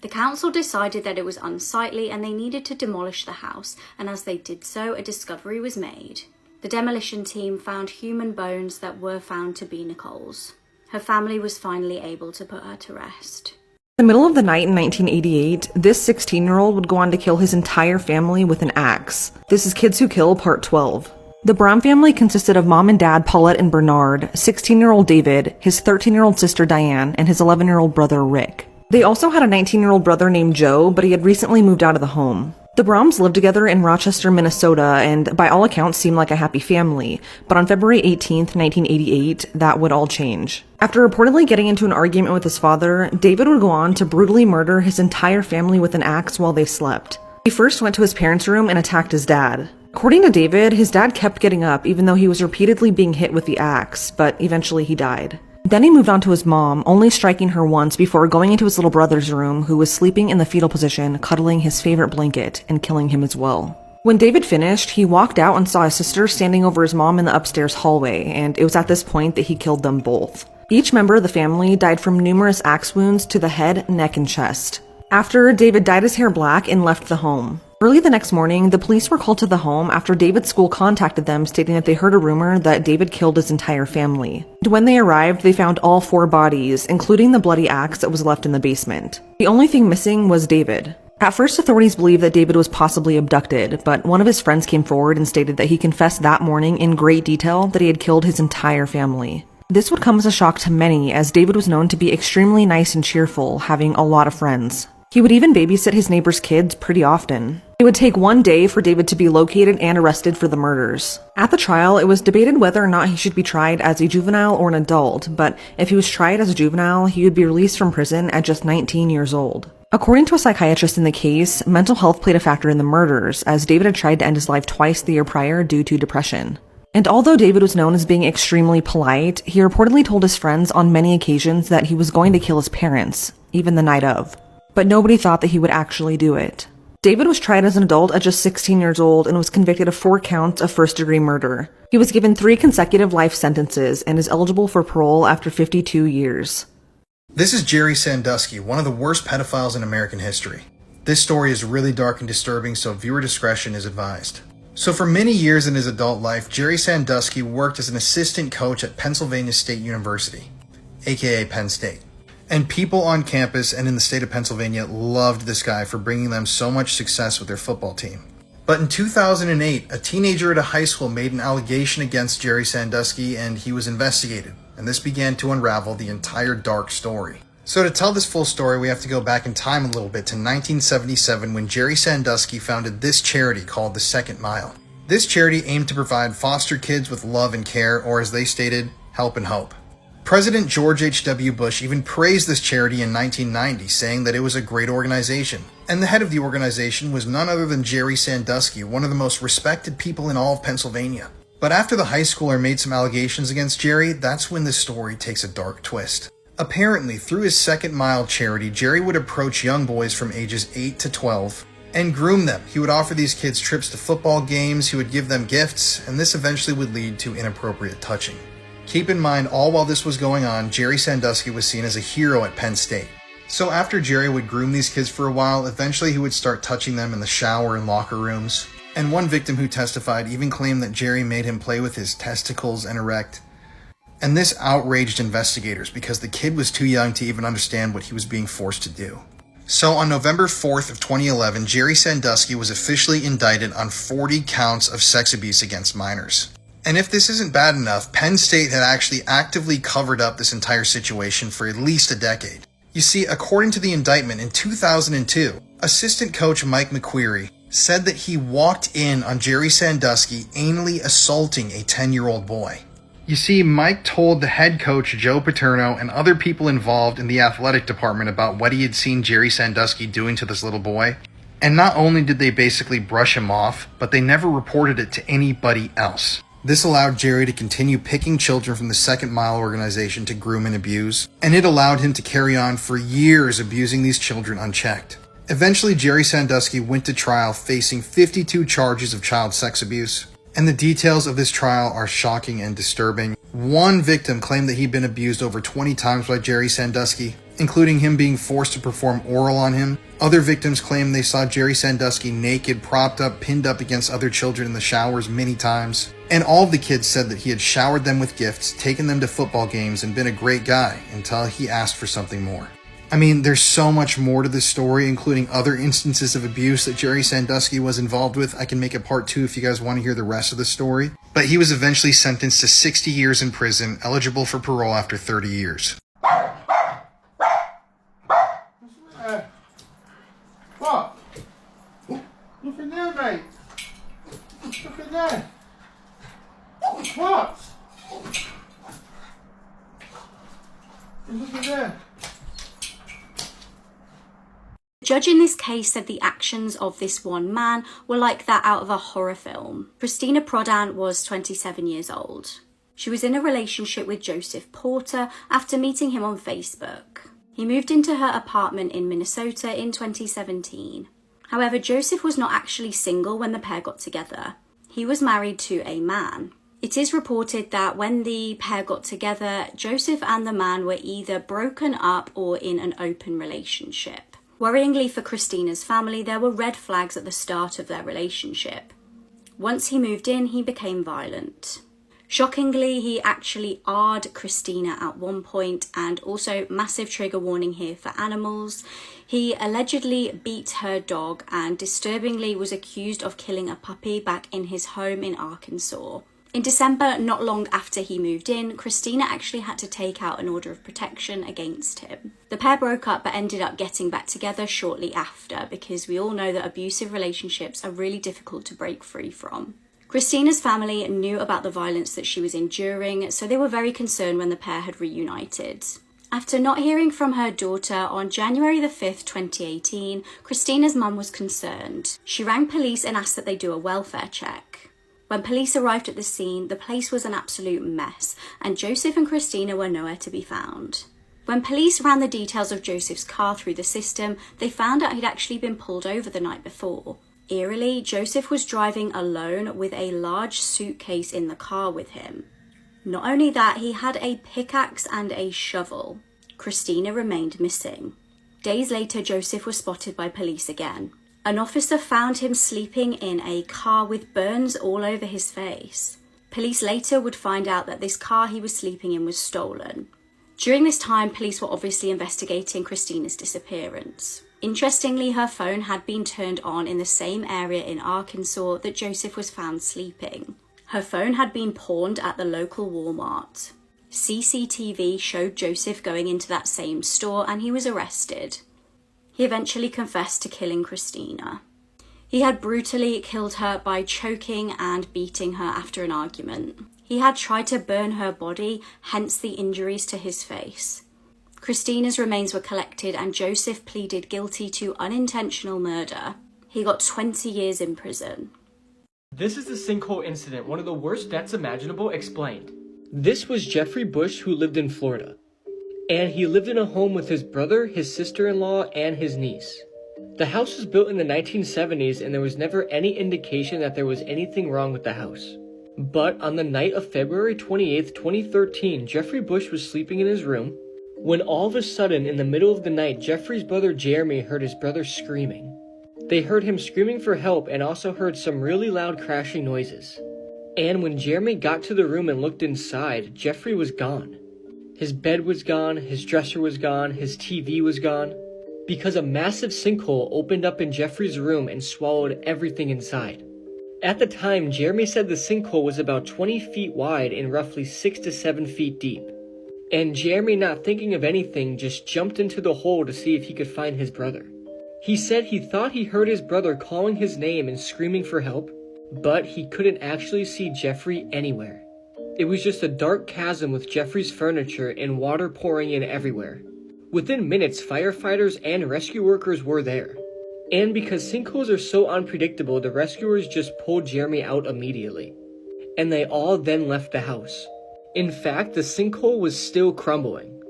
The council decided that it was unsightly and they needed to demolish the house, and as they did so, a discovery was made. The demolition team found human bones that were found to be Nicole's. Her family was finally able to put her to rest. In the middle of the night in 1988, this 16-year-old would go on to kill his entire family with an axe. This is Kids Who Kill Part 12. The Brown family consisted of mom and dad Paulette and Bernard, 16-year-old David, his 13-year-old sister Diane, and his 11-year-old brother Rick. They also had a 19-year-old brother named Joe, but he had recently moved out of the home. The Browns lived together in Rochester, Minnesota, and by all accounts seemed like a happy family, but on February 18th, 1988, that would all change. After reportedly getting into an argument with his father, David would go on to brutally murder his entire family with an axe while they slept. He first went to his parents' room and attacked his dad. According to David, his dad kept getting up even though he was repeatedly being hit with the axe, but eventually he died. Then he moved on to his mom, only striking her once before going into his little brother's room, who was sleeping in the fetal position, cuddling his favorite blanket, and killing him as well. When David finished, he walked out and saw his sister standing over his mom in the upstairs hallway, and it was at this point that he killed them both. Each member of the family died from numerous axe wounds to the head, neck, and chest. After, David dyed his hair black and left the home. Early the next morning, the police were called to the home after David's school contacted them stating that they heard a rumor that David killed his entire family. And when they arrived, they found all 4 bodies, including the bloody axe that was left in the basement. The only thing missing was David. At first, authorities believed that David was possibly abducted, but one of his friends came forward and stated that he confessed that morning in great detail that he had killed his entire family. This would come as a shock to many, as David was known to be extremely nice and cheerful, having a lot of friends. He would even babysit his neighbor's kids pretty often. It would take 1 day for David to be located and arrested for the murders. At the trial, it was debated whether or not he should be tried as a juvenile or an adult, but if he was tried as a juvenile, he would be released from prison at just 19 years old. According to a psychiatrist in the case, mental health played a factor in the murders, as David had tried to end his life twice the year prior due to depression. And although David was known as being extremely polite, he reportedly told his friends on many occasions that he was going to kill his parents, even the night of. But nobody thought that he would actually do it. David was tried as an adult at just 16 years old and was convicted of 4 counts of first-degree murder. He was given 3 consecutive life sentences and is eligible for parole after 52 years. This is Jerry Sandusky, one of the worst pedophiles in American history. This story is really dark and disturbing, so viewer discretion is advised. So for many years in his adult life, Jerry Sandusky worked as an assistant coach at Pennsylvania State University, aka Penn State. And people on campus and in the state of Pennsylvania loved this guy for bringing them so much success with their football team. But in 2008, a teenager at a high school made an allegation against Jerry Sandusky and he was investigated. And this began to unravel the entire dark story. So to tell this full story, we have to go back in time a little bit to 1977 when Jerry Sandusky founded this charity called the Second Mile. This charity aimed to provide foster kids with love and care, or as they stated, help and hope. President George H.W. Bush even praised this charity in 1990, saying that it was a great organization. And the head of the organization was none other than Jerry Sandusky, one of the most respected people in all of Pennsylvania. But after the high schooler made some allegations against Jerry, that's when the story takes a dark twist. Apparently, through his Second Mile charity, Jerry would approach young boys from ages 8 to 12 and groom them. He would offer these kids trips to football games, he would give them gifts, and this eventually would lead to inappropriate touching. Keep in mind, all while this was going on, Jerry Sandusky was seen as a hero at Penn State. So after Jerry would groom these kids for a while, eventually he would start touching them in the shower and locker rooms. And one victim who testified even claimed that Jerry made him play with his testicles and erect. And this outraged investigators because the kid was too young to even understand what he was being forced to do. So on November 4th of 2011, Jerry Sandusky was officially indicted on 40 counts of sex abuse against minors. And if this isn't bad enough, Penn State had actually actively covered up this entire situation for at least a decade. You see, according to the indictment in 2002, assistant coach Mike McQueary said that he walked in on Jerry Sandusky anally assaulting a 10-year-old boy. You see, Mike told the head coach Joe Paterno and other people involved in the athletic department about what he had seen Jerry Sandusky doing to this little boy. And not only did they basically brush him off, but they never reported it to anybody else. This allowed Jerry to continue picking children from the Second Mile organization to groom and abuse, and it allowed him to carry on for years abusing these children unchecked. Eventually, Jerry Sandusky went to trial facing 52 charges of child sex abuse. And the details of this trial are shocking and disturbing. One victim claimed that he'd been abused over 20 times by Jerry Sandusky, including him being forced to perform oral on him. Other victims claimed they saw Jerry Sandusky naked, propped up, pinned up against other children in the showers many times. And all of the kids said that he had showered them with gifts, taken them to football games, and been a great guy until he asked for something more. I mean, there's so much more to this story, including other instances of abuse that Jerry Sandusky was involved with. I can make a part 2 if you guys want to hear the rest of the story. But he was eventually sentenced to 60 years in prison, eligible for parole after 30 years. What? Look at there, mate. Look at there. What? Look at there. The judge in this case said the actions of this one man were like that out of a horror film. Christina Prodan was 27 years old. She was in a relationship with Joseph Porter after meeting him on Facebook. He moved into her apartment in Minnesota in 2017. However, Joseph was not actually single when the pair got together. He was married to a man. It is reported that when the pair got together, Joseph and the man were either broken up or in an open relationship. Worryingly for Christina's family, there were red flags at the start of their relationship. Once he moved in, he became violent. Shockingly, he actually AR'd Christina at one point, and also massive trigger warning here for animals. He allegedly beat her dog and disturbingly was accused of killing a puppy back in his home in Arkansas. In December, not long after he moved in, Christina actually had to take out an order of protection against him. The pair broke up but ended up getting back together shortly after, because we all know that abusive relationships are really difficult to break free from. Christina's family knew about the violence that she was enduring, so they were very concerned when the pair had reunited. After not hearing from her daughter on January the 5th, 2018, Christina's mum was concerned. She rang police and asked that they do a welfare check. When police arrived at the scene, the place was an absolute mess, and Joseph and Christina were nowhere to be found. When police ran the details of Joseph's car through the system, they found out he'd actually been pulled over the night before. Eerily, Joseph was driving alone with a large suitcase in the car with him. Not only that, he had a pickaxe and a shovel. Christina remained missing. Days later, Joseph was spotted by police again. An officer found him sleeping in a car with burns all over his face. Police later would find out that this car he was sleeping in was stolen. During this time, police were obviously investigating Christina's disappearance. Interestingly, her phone had been turned on in the same area in Arkansas that Joseph was found sleeping. Her phone had been pawned at the local Walmart. CCTV showed Joseph going into that same store and he was arrested. He eventually confessed to killing Christina. He had brutally killed her by choking and beating her after an argument. He had tried to burn her body, hence the injuries to his face. Christina's remains were collected and Joseph pleaded guilty to unintentional murder. He got 20 years in prison. This is the sinkhole incident, one of the worst deaths imaginable, explained. This was Jeffrey Bush, who lived in Florida. And he lived in a home with his brother, his sister-in-law, and his niece. The house was built in the 1970s and there was never any indication that there was anything wrong with the house. But on the night of February 28, 2013, Jeffrey Bush was sleeping in his room when all of a sudden, in the middle of the night, Jeffrey's brother Jeremy heard his brother screaming. They heard him screaming for help and also heard some really loud crashing noises. And when Jeremy got to the room and looked inside, Jeffrey was gone. His bed was gone, his dresser was gone, his TV was gone, because a massive sinkhole opened up in Jeffrey's room and swallowed everything inside. At the time, Jeremy said the sinkhole was about 20 feet wide and roughly 6 to 7 feet deep. And Jeremy, not thinking of anything, just jumped into the hole to see if he could find his brother. He said he thought he heard his brother calling his name and screaming for help, but he couldn't actually see Jeffrey anywhere. It was just a dark chasm with Jeffrey's furniture and water pouring in everywhere. Within minutes, firefighters and rescue workers were there. And because sinkholes are so unpredictable, the rescuers just pulled Jeremy out immediately. And they all then left the house. In fact, the sinkhole was still crumbling.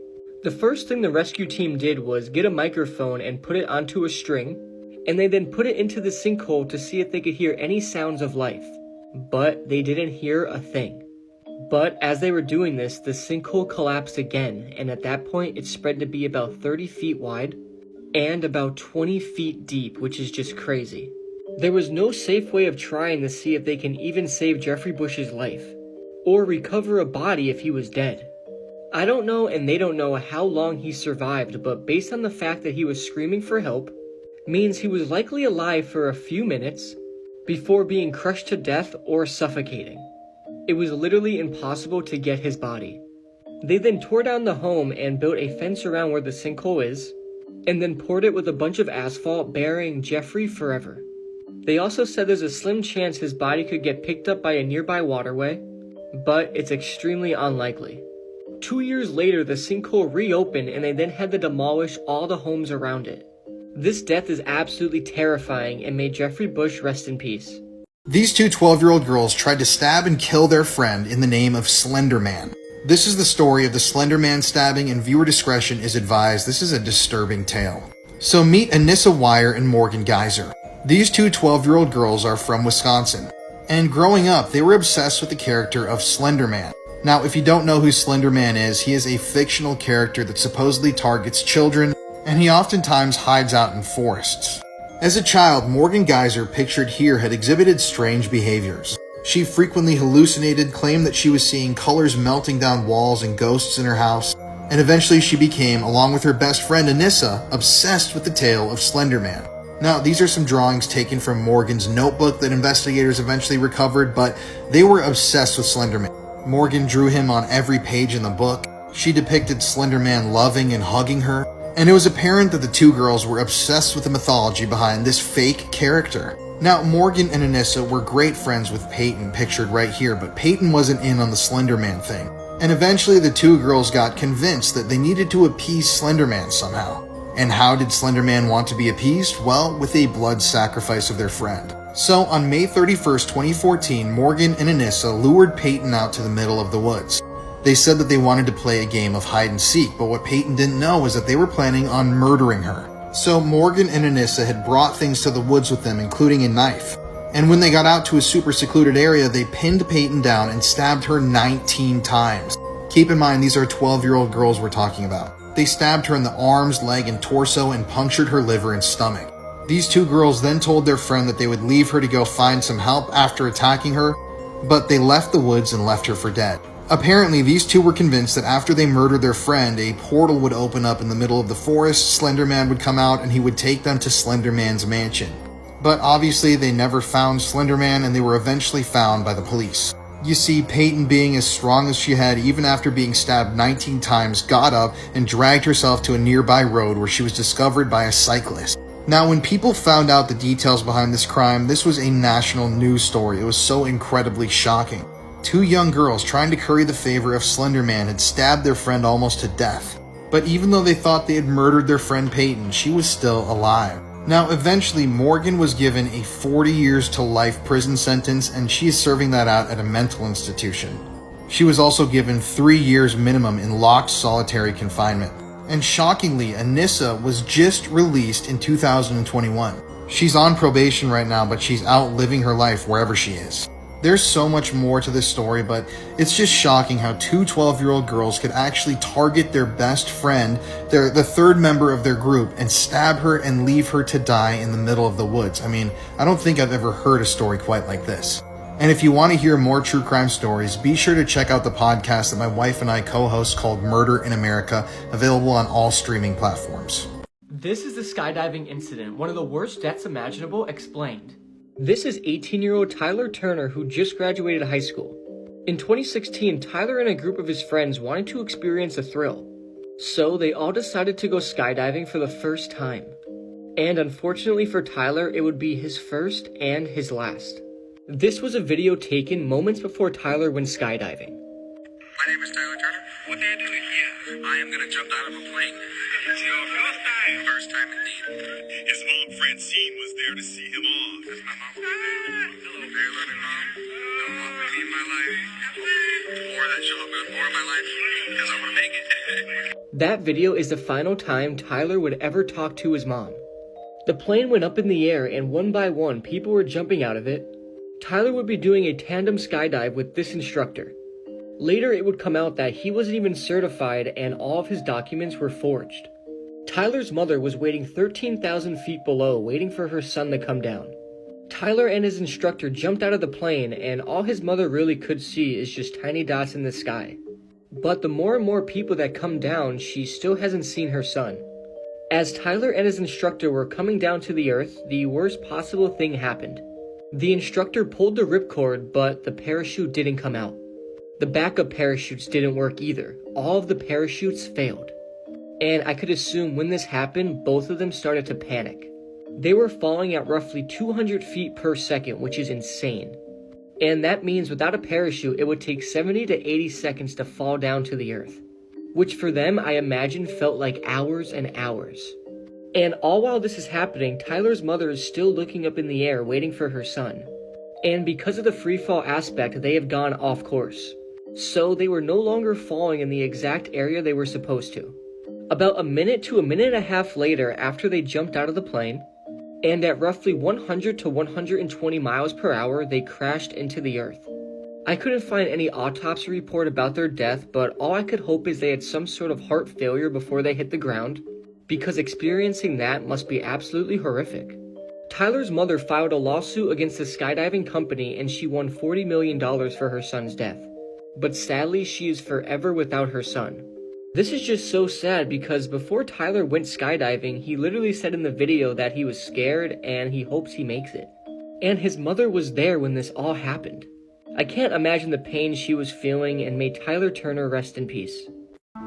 The first thing the rescue team did was get a microphone and put it onto a string, and they then put it into the sinkhole to see if they could hear any sounds of life. But they didn't hear a thing. But as they were doing this, the sinkhole collapsed again, and at that point it spread to be about 30 feet wide and about 20 feet deep, which is just crazy. There was no safe way of trying to see if they can even save Jeffrey Bush's life, or recover a body if he was dead. I don't know and they don't know how long he survived, but based on the fact that he was screaming for help, means he was likely alive for a few minutes before being crushed to death or suffocating. It was literally impossible to get his body. They then tore down the home and built a fence around where the sinkhole is, and then poured it with a bunch of asphalt, burying Jeffrey forever. They also said there's a slim chance his body could get picked up by a nearby waterway, but it's extremely unlikely. 2 years later, the sinkhole reopened and they then had to demolish all the homes around it. This death is absolutely terrifying, and may Jeffrey Bush rest in peace. These two 12-year-old girls tried to stab and kill their friend in the name of Slender Man. This is the story of the Slender Man stabbing, and viewer discretion is advised. This is a disturbing tale. So meet Anissa Wire and Morgan Geyser. These two 12-year-old girls are from Wisconsin, and growing up, they were obsessed with the character of Slender Man. Now, if you don't know who Slender Man is, he is a fictional character that supposedly targets children, and he oftentimes hides out in forests. As a child, Morgan Geyser, pictured here, had exhibited strange behaviors. She frequently hallucinated, claimed that she was seeing colors melting down walls and ghosts in her house, and eventually she became, along with her best friend Anissa, obsessed with the tale of Slender Man. Now, these are some drawings taken from Morgan's notebook that investigators eventually recovered, but they were obsessed with Slender Man. Morgan drew him on every page in the book. She depicted Slender Man loving and hugging her, and it was apparent that the two girls were obsessed with the mythology behind this fake character. Now, Morgan and Anissa were great friends with Peyton, pictured right here, but Peyton wasn't in on the Slender Man thing. And eventually the two girls got convinced that they needed to appease Slender Man somehow. And how did Slender Man want to be appeased? Well, with a blood sacrifice of their friend. So on May 31st, 2014, Morgan and Anissa lured Peyton out to the middle of the woods. They said that they wanted to play a game of hide and seek, but what Peyton didn't know was that they were planning on murdering her. So Morgan and Anissa had brought things to the woods with them, including a knife. And when they got out to a super secluded area, they pinned Peyton down and stabbed her 19 times. Keep in mind, these are 12-year-old girls we're talking about. They stabbed her in the arms, leg, and torso and punctured her liver and stomach. These two girls then told their friend that they would leave her to go find some help after attacking her, but they left the woods and left her for dead. Apparently, these two were convinced that after they murdered their friend, a portal would open up in the middle of the forest, Slender Man would come out, and he would take them to Slender Man's mansion. But obviously, they never found Slender Man, and they were eventually found by the police. You see, Peyton, being as strong as she had even after being stabbed 19 times, got up and dragged herself to a nearby road where she was discovered by a cyclist. Now, when people found out the details behind this crime, this was a national news story. It was so incredibly shocking. 2 young girls trying to curry the favor of Slender Man had stabbed their friend almost to death. But even though they thought they had murdered their friend Peyton, she was still alive. Now, eventually, Morgan was given a 40 years to life prison sentence, and she is serving that out at a mental institution. She was also given 3 years minimum in locked solitary confinement. And shockingly, Anissa was just released in 2021. She's on probation right now, but she's out living her life wherever she is. There's so much more to this story, but it's just shocking how 2 12-year-old girls could actually target their best friend, the third member of their group, and stab her and leave her to die in the middle of the woods. I mean, I don't think I've ever heard a story quite like this. And if you want to hear more true crime stories, be sure to check out the podcast that my wife and I co-host called Murder in America, available on all streaming platforms. This is the skydiving incident, one of the worst deaths imaginable, explained. This is 18-year-old Tyler Turner, who just graduated high school. In 2016, Tyler and a group of his friends wanted to experience a thrill. So they all decided to go skydiving for the first time. And unfortunately for Tyler, it would be his first and his last. This was a video taken moments before Tyler went skydiving. My name is Tyler Turner. What did I do? Yeah, I am going to jump out of a plane. It's your first time. First time indeed. His mom, Francine, was there to see him off. That's my mom. Hello. Very loving mom. Don't want me in my life. Or that she'll help me with more of my life, because I want to make it. That video is the final time Tyler would ever talk to his mom. The plane went up in the air, and one by one, people were jumping out of it. Tyler would be doing a tandem skydive with this instructor. Later, it would come out that he wasn't even certified and all of his documents were forged. Tyler's mother was waiting 13,000 feet below, waiting for her son to come down. Tyler and his instructor jumped out of the plane, and all his mother really could see is just tiny dots in the sky. But the more and more people that come down, she still hasn't seen her son. As Tyler and his instructor were coming down to the earth, the worst possible thing happened. The instructor pulled the ripcord, but the parachute didn't come out. The backup parachutes didn't work either. All of the parachutes failed. And I could assume when this happened, both of them started to panic. They were falling at roughly 200 feet per second, which is insane. And that means without a parachute, it would take 70 to 80 seconds to fall down to the earth. Which for them, I imagine, felt like hours and hours. And all while this is happening, Tyler's mother is still looking up in the air waiting for her son. And because of the freefall aspect, they have gone off course. So they were no longer falling in the exact area they were supposed to. About a minute to a minute and a half later, after they jumped out of the plane, and at roughly 100 to 120 miles per hour, they crashed into the earth. I couldn't find any autopsy report about their death, but all I could hope is they had some sort of heart failure before they hit the ground, because experiencing that must be absolutely horrific. Tyler's mother filed a lawsuit against the skydiving company, and she won $40 million for her son's death. But sadly, she is forever without her son. This is just so sad because before Tyler went skydiving, he literally said in the video that he was scared and he hopes he makes it. And his mother was there when this all happened. I can't imagine the pain she was feeling, and may Tyler Turner rest in peace.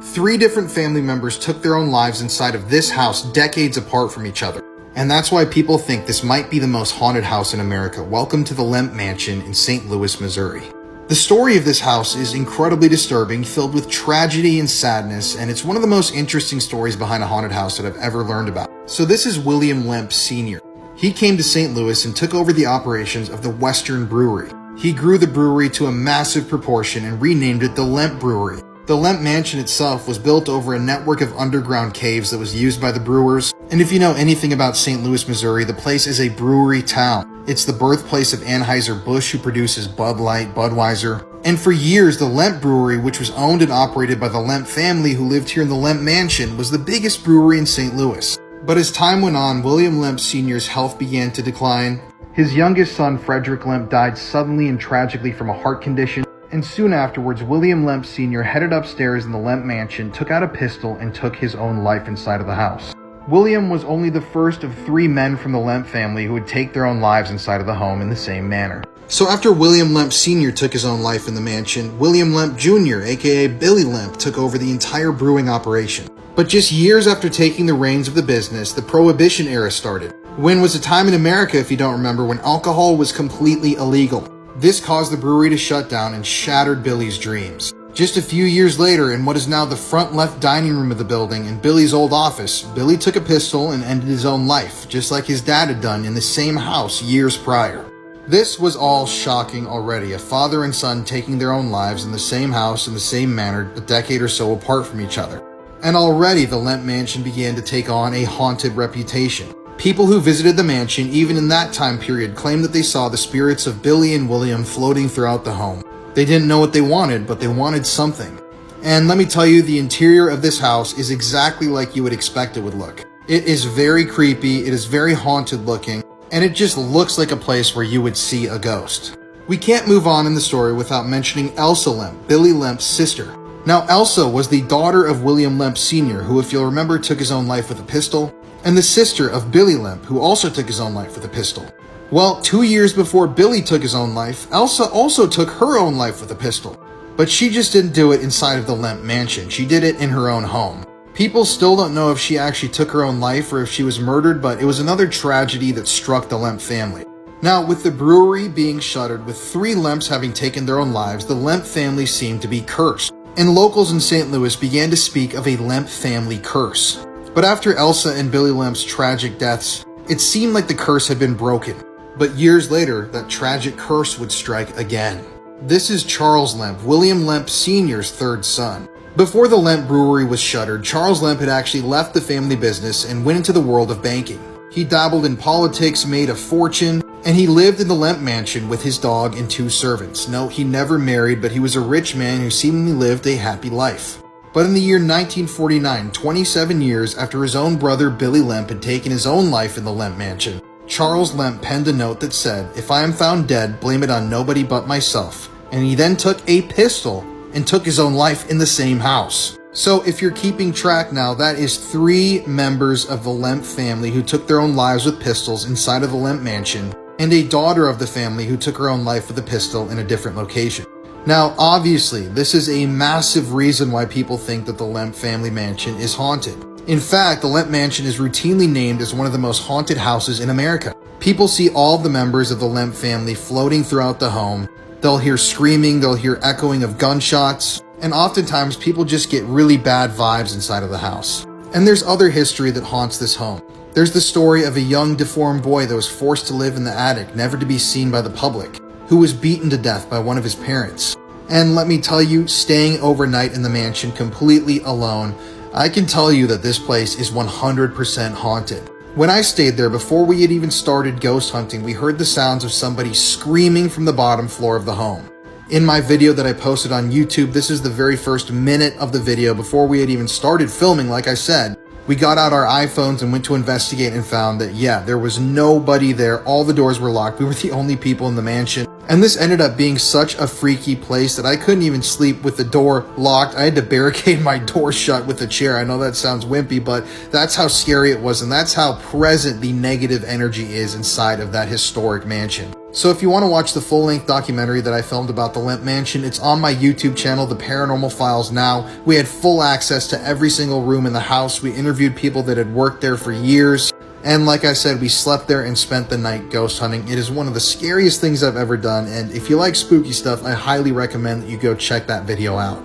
3 different family members took their own lives inside of this house decades apart from each other. And that's why people think this might be the most haunted house in America. Welcome to the Lemp Mansion in St. Louis, Missouri. The story of this house is incredibly disturbing, filled with tragedy and sadness, and it's one of the most interesting stories behind a haunted house that I've ever learned about. So this is William Lemp Sr. He came to St. Louis and took over the operations of the Western Brewery. He grew the brewery to a massive proportion and renamed it the Lemp Brewery. The Lemp Mansion itself was built over a network of underground caves that was used by the brewers. And if you know anything about St. Louis, Missouri, the place is a brewery town. It's the birthplace of Anheuser-Busch, who produces Bud Light, Budweiser. And for years, the Lemp Brewery, which was owned and operated by the Lemp family who lived here in the Lemp Mansion, was the biggest brewery in St. Louis. But as time went on, William Lemp Sr.'s health began to decline. His youngest son, Frederick Lemp, died suddenly and tragically from a heart condition. And soon afterwards, William Lemp Sr. headed upstairs in the Lemp Mansion, took out a pistol, and took his own life inside of the house. William was only the first of 3 men from the Lemp family who would take their own lives inside of the home in the same manner. So after William Lemp Sr. took his own life in the mansion, William Lemp Jr., aka Billy Lemp, took over the entire brewing operation. But just years after taking the reins of the business, the Prohibition era started. When was a time in America, if you don't remember, when alcohol was completely illegal. This caused the brewery to shut down and shattered Billy's dreams. Just a few years later, in what is now the front left dining room of the building in Billy's old office, Billy took a pistol and ended his own life, just like his dad had done in the same house years prior. This was all shocking already, a father and son taking their own lives in the same house in the same manner a decade or so apart from each other. And already the Lemp Mansion began to take on a haunted reputation. People who visited the mansion, even in that time period, claimed that they saw the spirits of Billy and William floating throughout the home. They didn't know what they wanted, but they wanted something. And let me tell you, the interior of this house is exactly like you would expect it would look. It is very creepy, it is very haunted looking, and it just looks like a place where you would see a ghost. We can't move on in the story without mentioning Elsa Lemp, Billy Lemp's sister. Now, Elsa was the daughter of William Lemp Sr., who, if you'll remember, took his own life with a pistol, and the sister of Billy Lemp, who also took his own life with a pistol. Well, 2 years before Billy took his own life, Elsa also took her own life with a pistol. But she just didn't do it inside of the Lemp Mansion. She did it in her own home. People still don't know if she actually took her own life or if she was murdered, but it was another tragedy that struck the Lemp family. Now, with the brewery being shuttered, with 3 Lemps having taken their own lives, the Lemp family seemed to be cursed. And locals in St. Louis began to speak of a Lemp family curse. But after Elsa and Billy Lemp's tragic deaths, it seemed like the curse had been broken. But years later, that tragic curse would strike again. This is Charles Lemp, William Lemp Sr.'s third son. Before the Lemp Brewery was shuttered, Charles Lemp had actually left the family business and went into the world of banking. He dabbled in politics, made a fortune, and he lived in the Lemp Mansion with his dog and 2 servants. No, he never married, but he was a rich man who seemingly lived a happy life. But in the year 1949, 27 years after his own brother Billy Lemp had taken his own life in the Lemp Mansion, Charles Lemp penned a note that said, "If I am found dead, blame it on nobody but myself." And he then took a pistol and took his own life in the same house. So if you're keeping track now, that is 3 members of the Lemp family who took their own lives with pistols inside of the Lemp Mansion, and a daughter of the family who took her own life with a pistol in a different location. Now, obviously, this is a massive reason why people think that the Lemp family mansion is haunted. In fact, the Lemp Mansion is routinely named as one of the most haunted houses in America. People see all of the members of the Lemp family floating throughout the home. They'll hear screaming, they'll hear echoing of gunshots, and oftentimes people just get really bad vibes inside of the house. And there's other history that haunts this home. There's the story of a young deformed boy that was forced to live in the attic, never to be seen by the public, who was beaten to death by one of his parents. And let me tell you, staying overnight in the mansion completely alone, I can tell you that this place is 100% haunted. When I stayed there, before we had even started ghost hunting, we heard the sounds of somebody screaming from the bottom floor of the home. In my video that I posted on YouTube, this is the very first minute of the video before we had even started filming. Like I said, we got out our iPhones and went to investigate and found that, yeah, there was nobody there. All the doors were locked. We were the only people in the mansion. And this ended up being such a freaky place that I couldn't even sleep with the door locked. I had to barricade my door shut with a chair. I know that sounds wimpy, but that's how scary it was. And that's how present the negative energy is inside of that historic mansion. So if you want to watch the full-length documentary that I filmed about the Lemp Mansion, it's on my YouTube channel, The Paranormal Files Now. We had full access to every single room in the house. We interviewed people that had worked there for years. And like I said, we slept there and spent the night ghost hunting. It is one of the scariest things I've ever done. And if you like spooky stuff, I highly recommend that you go check that video out.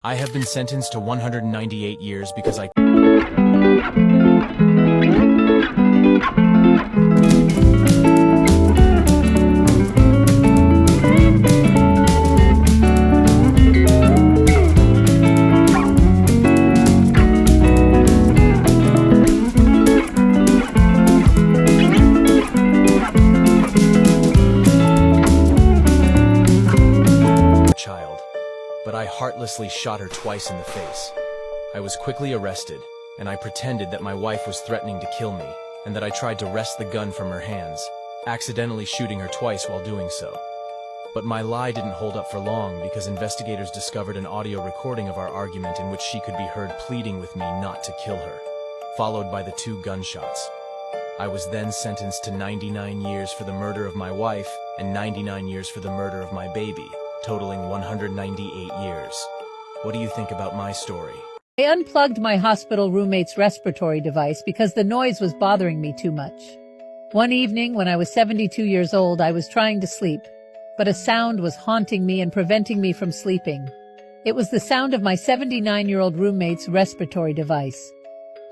I have been sentenced to 198 years because I... But I heartlessly shot her twice in the face. I was quickly arrested, and I pretended that my wife was threatening to kill me, and that I tried to wrest the gun from her hands, accidentally shooting her twice while doing so. But my lie didn't hold up for long because investigators discovered an audio recording of our argument in which she could be heard pleading with me not to kill her, followed by the 2 gunshots. I was then sentenced to 99 years for the murder of my wife and 99 years for the murder of my baby, totaling 198 years. What do you think about my story? I unplugged my hospital roommate's respiratory device because the noise was bothering me too much. One evening, when I was 72 years old, I was trying to sleep, but a sound was haunting me and preventing me from sleeping. It was the sound of my 79-year-old roommate's respiratory device.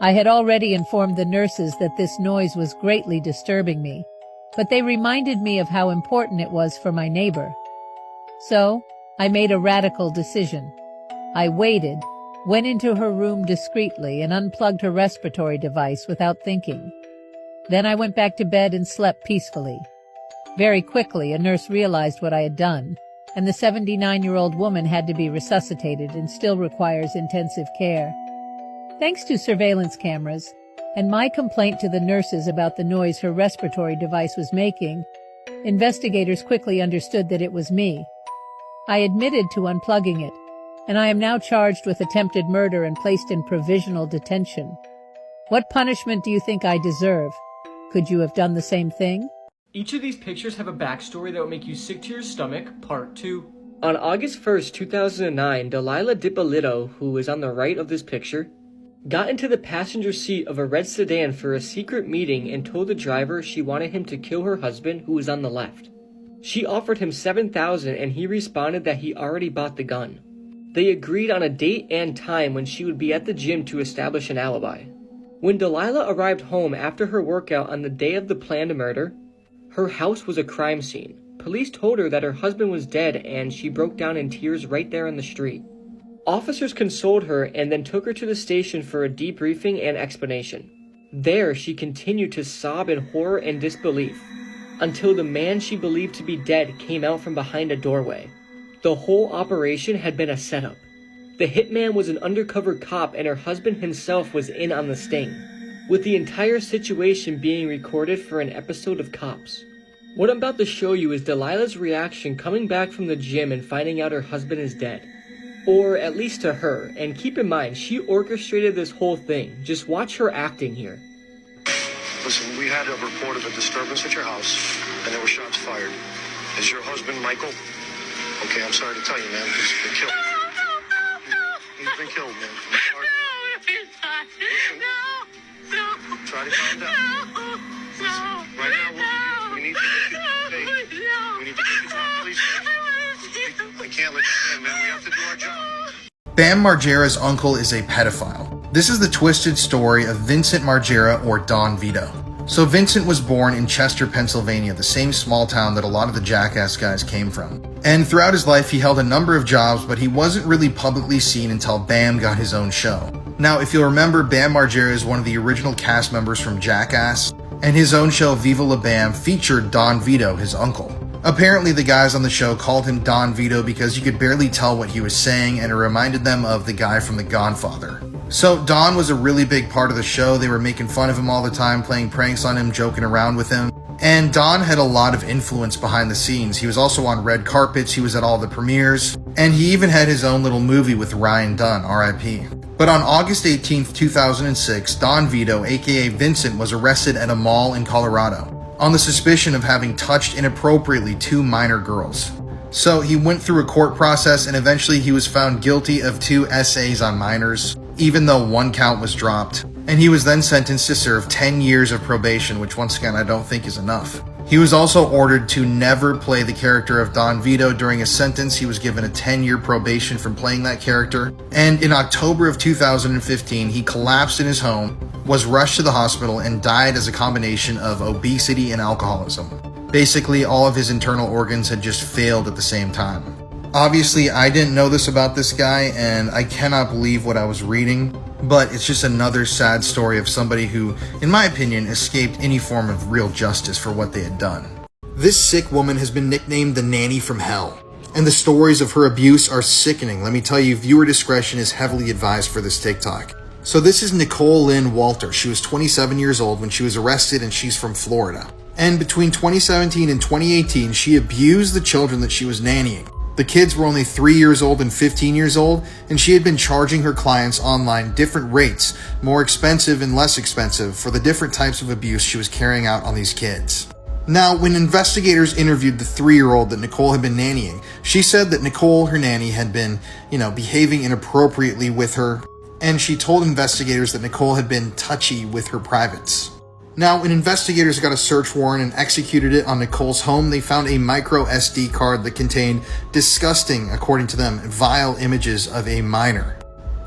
I had already informed the nurses that this noise was greatly disturbing me, but they reminded me of how important it was for my neighbor. So, I made a radical decision. I waited, went into her room discreetly, and unplugged her respiratory device without thinking. Then I went back to bed and slept peacefully. Very quickly, a nurse realized what I had done, and the 79-year-old woman had to be resuscitated and still requires intensive care. Thanks to surveillance cameras, and my complaint to the nurses about the noise her respiratory device was making, investigators quickly understood that it was me. I admitted to unplugging it, and I am now charged with attempted murder and placed in provisional detention. What punishment do you think I deserve? Could you have done the same thing? Each of these pictures have a backstory that will make you sick to your stomach, part 2. On August 1st, 2009, Delilah Dippolito, who is on the right of this picture, got into the passenger seat of a red sedan for a secret meeting and told the driver she wanted him to kill her husband, who was on the left. She offered him $7,000 and he responded that he already bought the gun. They agreed on a date and time when she would be at the gym to establish an alibi. When Delilah arrived home after her workout on the day of the planned murder, her house was a crime scene. Police told her that her husband was dead and she broke down in tears right there in the street. Officers consoled her and then took her to the station for a debriefing and explanation. There, she continued to sob in horror and disbelief until the man she believed to be dead came out from behind a doorway. The whole operation had been a setup. The hitman was an undercover cop and her husband himself was in on the sting, with the entire situation being recorded for an episode of Cops. What I'm about to show you is Delilah's reaction coming back from the gym and finding out her husband is dead. Or at least to her, and keep in mind, she orchestrated this whole thing. Just watch her acting here. Listen, we had a report of a disturbance at your house, and there were shots fired. Is your husband Michael? Okay, I'm sorry to tell you, man, he's been killed. He's been killed, man. I'm sorry. Listen, try to calm down. Listen, right now, we need to get you to the state. We need to get you to the police station. I can't let you in, man. We have to do our job. Bam Margera's uncle is a pedophile. This is the twisted story of Vincent Margera, or Don Vito. So Vincent was born in Chester, Pennsylvania, the same small town that a lot of the Jackass guys came from. And throughout his life, he held a number of jobs, but he wasn't really publicly seen until Bam got his own show. Now, if you'll remember, Bam Margera is one of the original cast members from Jackass, and his own show, Viva La Bam, featured Don Vito, his uncle. Apparently, the guys on the show called him Don Vito because you could barely tell what he was saying, and it reminded them of the guy from The Godfather. So Don was a really big part of the show. They were making fun of him all the time, playing pranks on him, joking around with him. And Don had a lot of influence behind the scenes. He was also on red carpets, he was at all the premieres, and he even had his own little movie with Ryan Dunn, R.I.P. But on August 18th, 2006, Don Vito, aka Vincent, was arrested at a mall in Colorado on the suspicion of having touched inappropriately 2 minor girls. So he went through a court process and eventually he was found guilty of 2 essays on minors, even though 1 count was dropped. And he was then sentenced to serve 10 years of probation, which once again I don't think is enough. He was also ordered to never play the character of Don Vito during his sentence. He was given a 10-year probation from playing that character. And in October of 2015, he collapsed in his home, was rushed to the hospital, and died as a combination of obesity and alcoholism. Basically, all of his internal organs had just failed at the same time. Obviously, I didn't know this about this guy, and I cannot believe what I was reading, but it's just another sad story of somebody who, in my opinion, escaped any form of real justice for what they had done. This sick woman has been nicknamed the Nanny from Hell, and the stories of her abuse are sickening. Let me tell you, viewer discretion is heavily advised for this TikTok. So this is Nicole Lynn Walter. She was 27 years old when she was arrested, and she's from Florida. And between 2017 and 2018, she abused the children that she was nannying. The kids were only 3 years old and 15 years old, and she had been charging her clients online different rates, more expensive and less expensive, for the different types of abuse she was carrying out on these kids. Now, when investigators interviewed the 3-year-old that Nicole had been nannying, she said that Nicole, her nanny, had been, behaving inappropriately with her, and she told investigators that Nicole had been touchy with her privates. Now, when investigators got a search warrant and executed it on Nicole's home, they found a micro SD card that contained disgusting, according to them, vile images of a minor.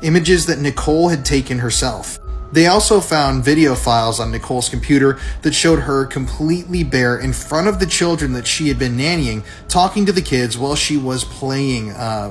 Images that Nicole had taken herself. They also found video files on Nicole's computer that showed her completely bare in front of the children that she had been nannying, talking to the kids while she was playing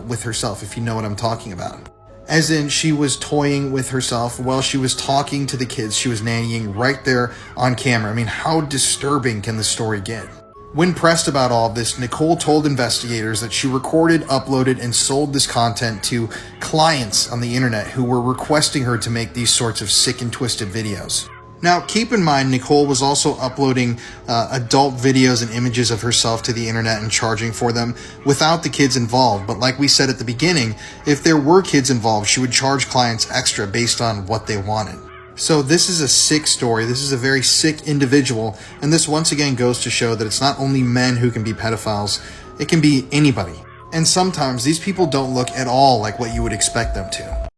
with herself, if you know what I'm talking about. As in, she was toying with herself while she was talking to the kids she was nannying right there on camera. I mean, how disturbing can the story get? When pressed about all of this, Nicole told investigators that she recorded, uploaded, and sold this content to clients on the internet who were requesting her to make these sorts of sick and twisted videos. Now, keep in mind, Nicole was also uploading adult videos and images of herself to the internet and charging for them without the kids involved. But like we said at the beginning, if there were kids involved, she would charge clients extra based on what they wanted. So this is a sick story. This is a very sick individual. And this once again goes to show that it's not only men who can be pedophiles, it can be anybody. And sometimes these people don't look at all like what you would expect them to.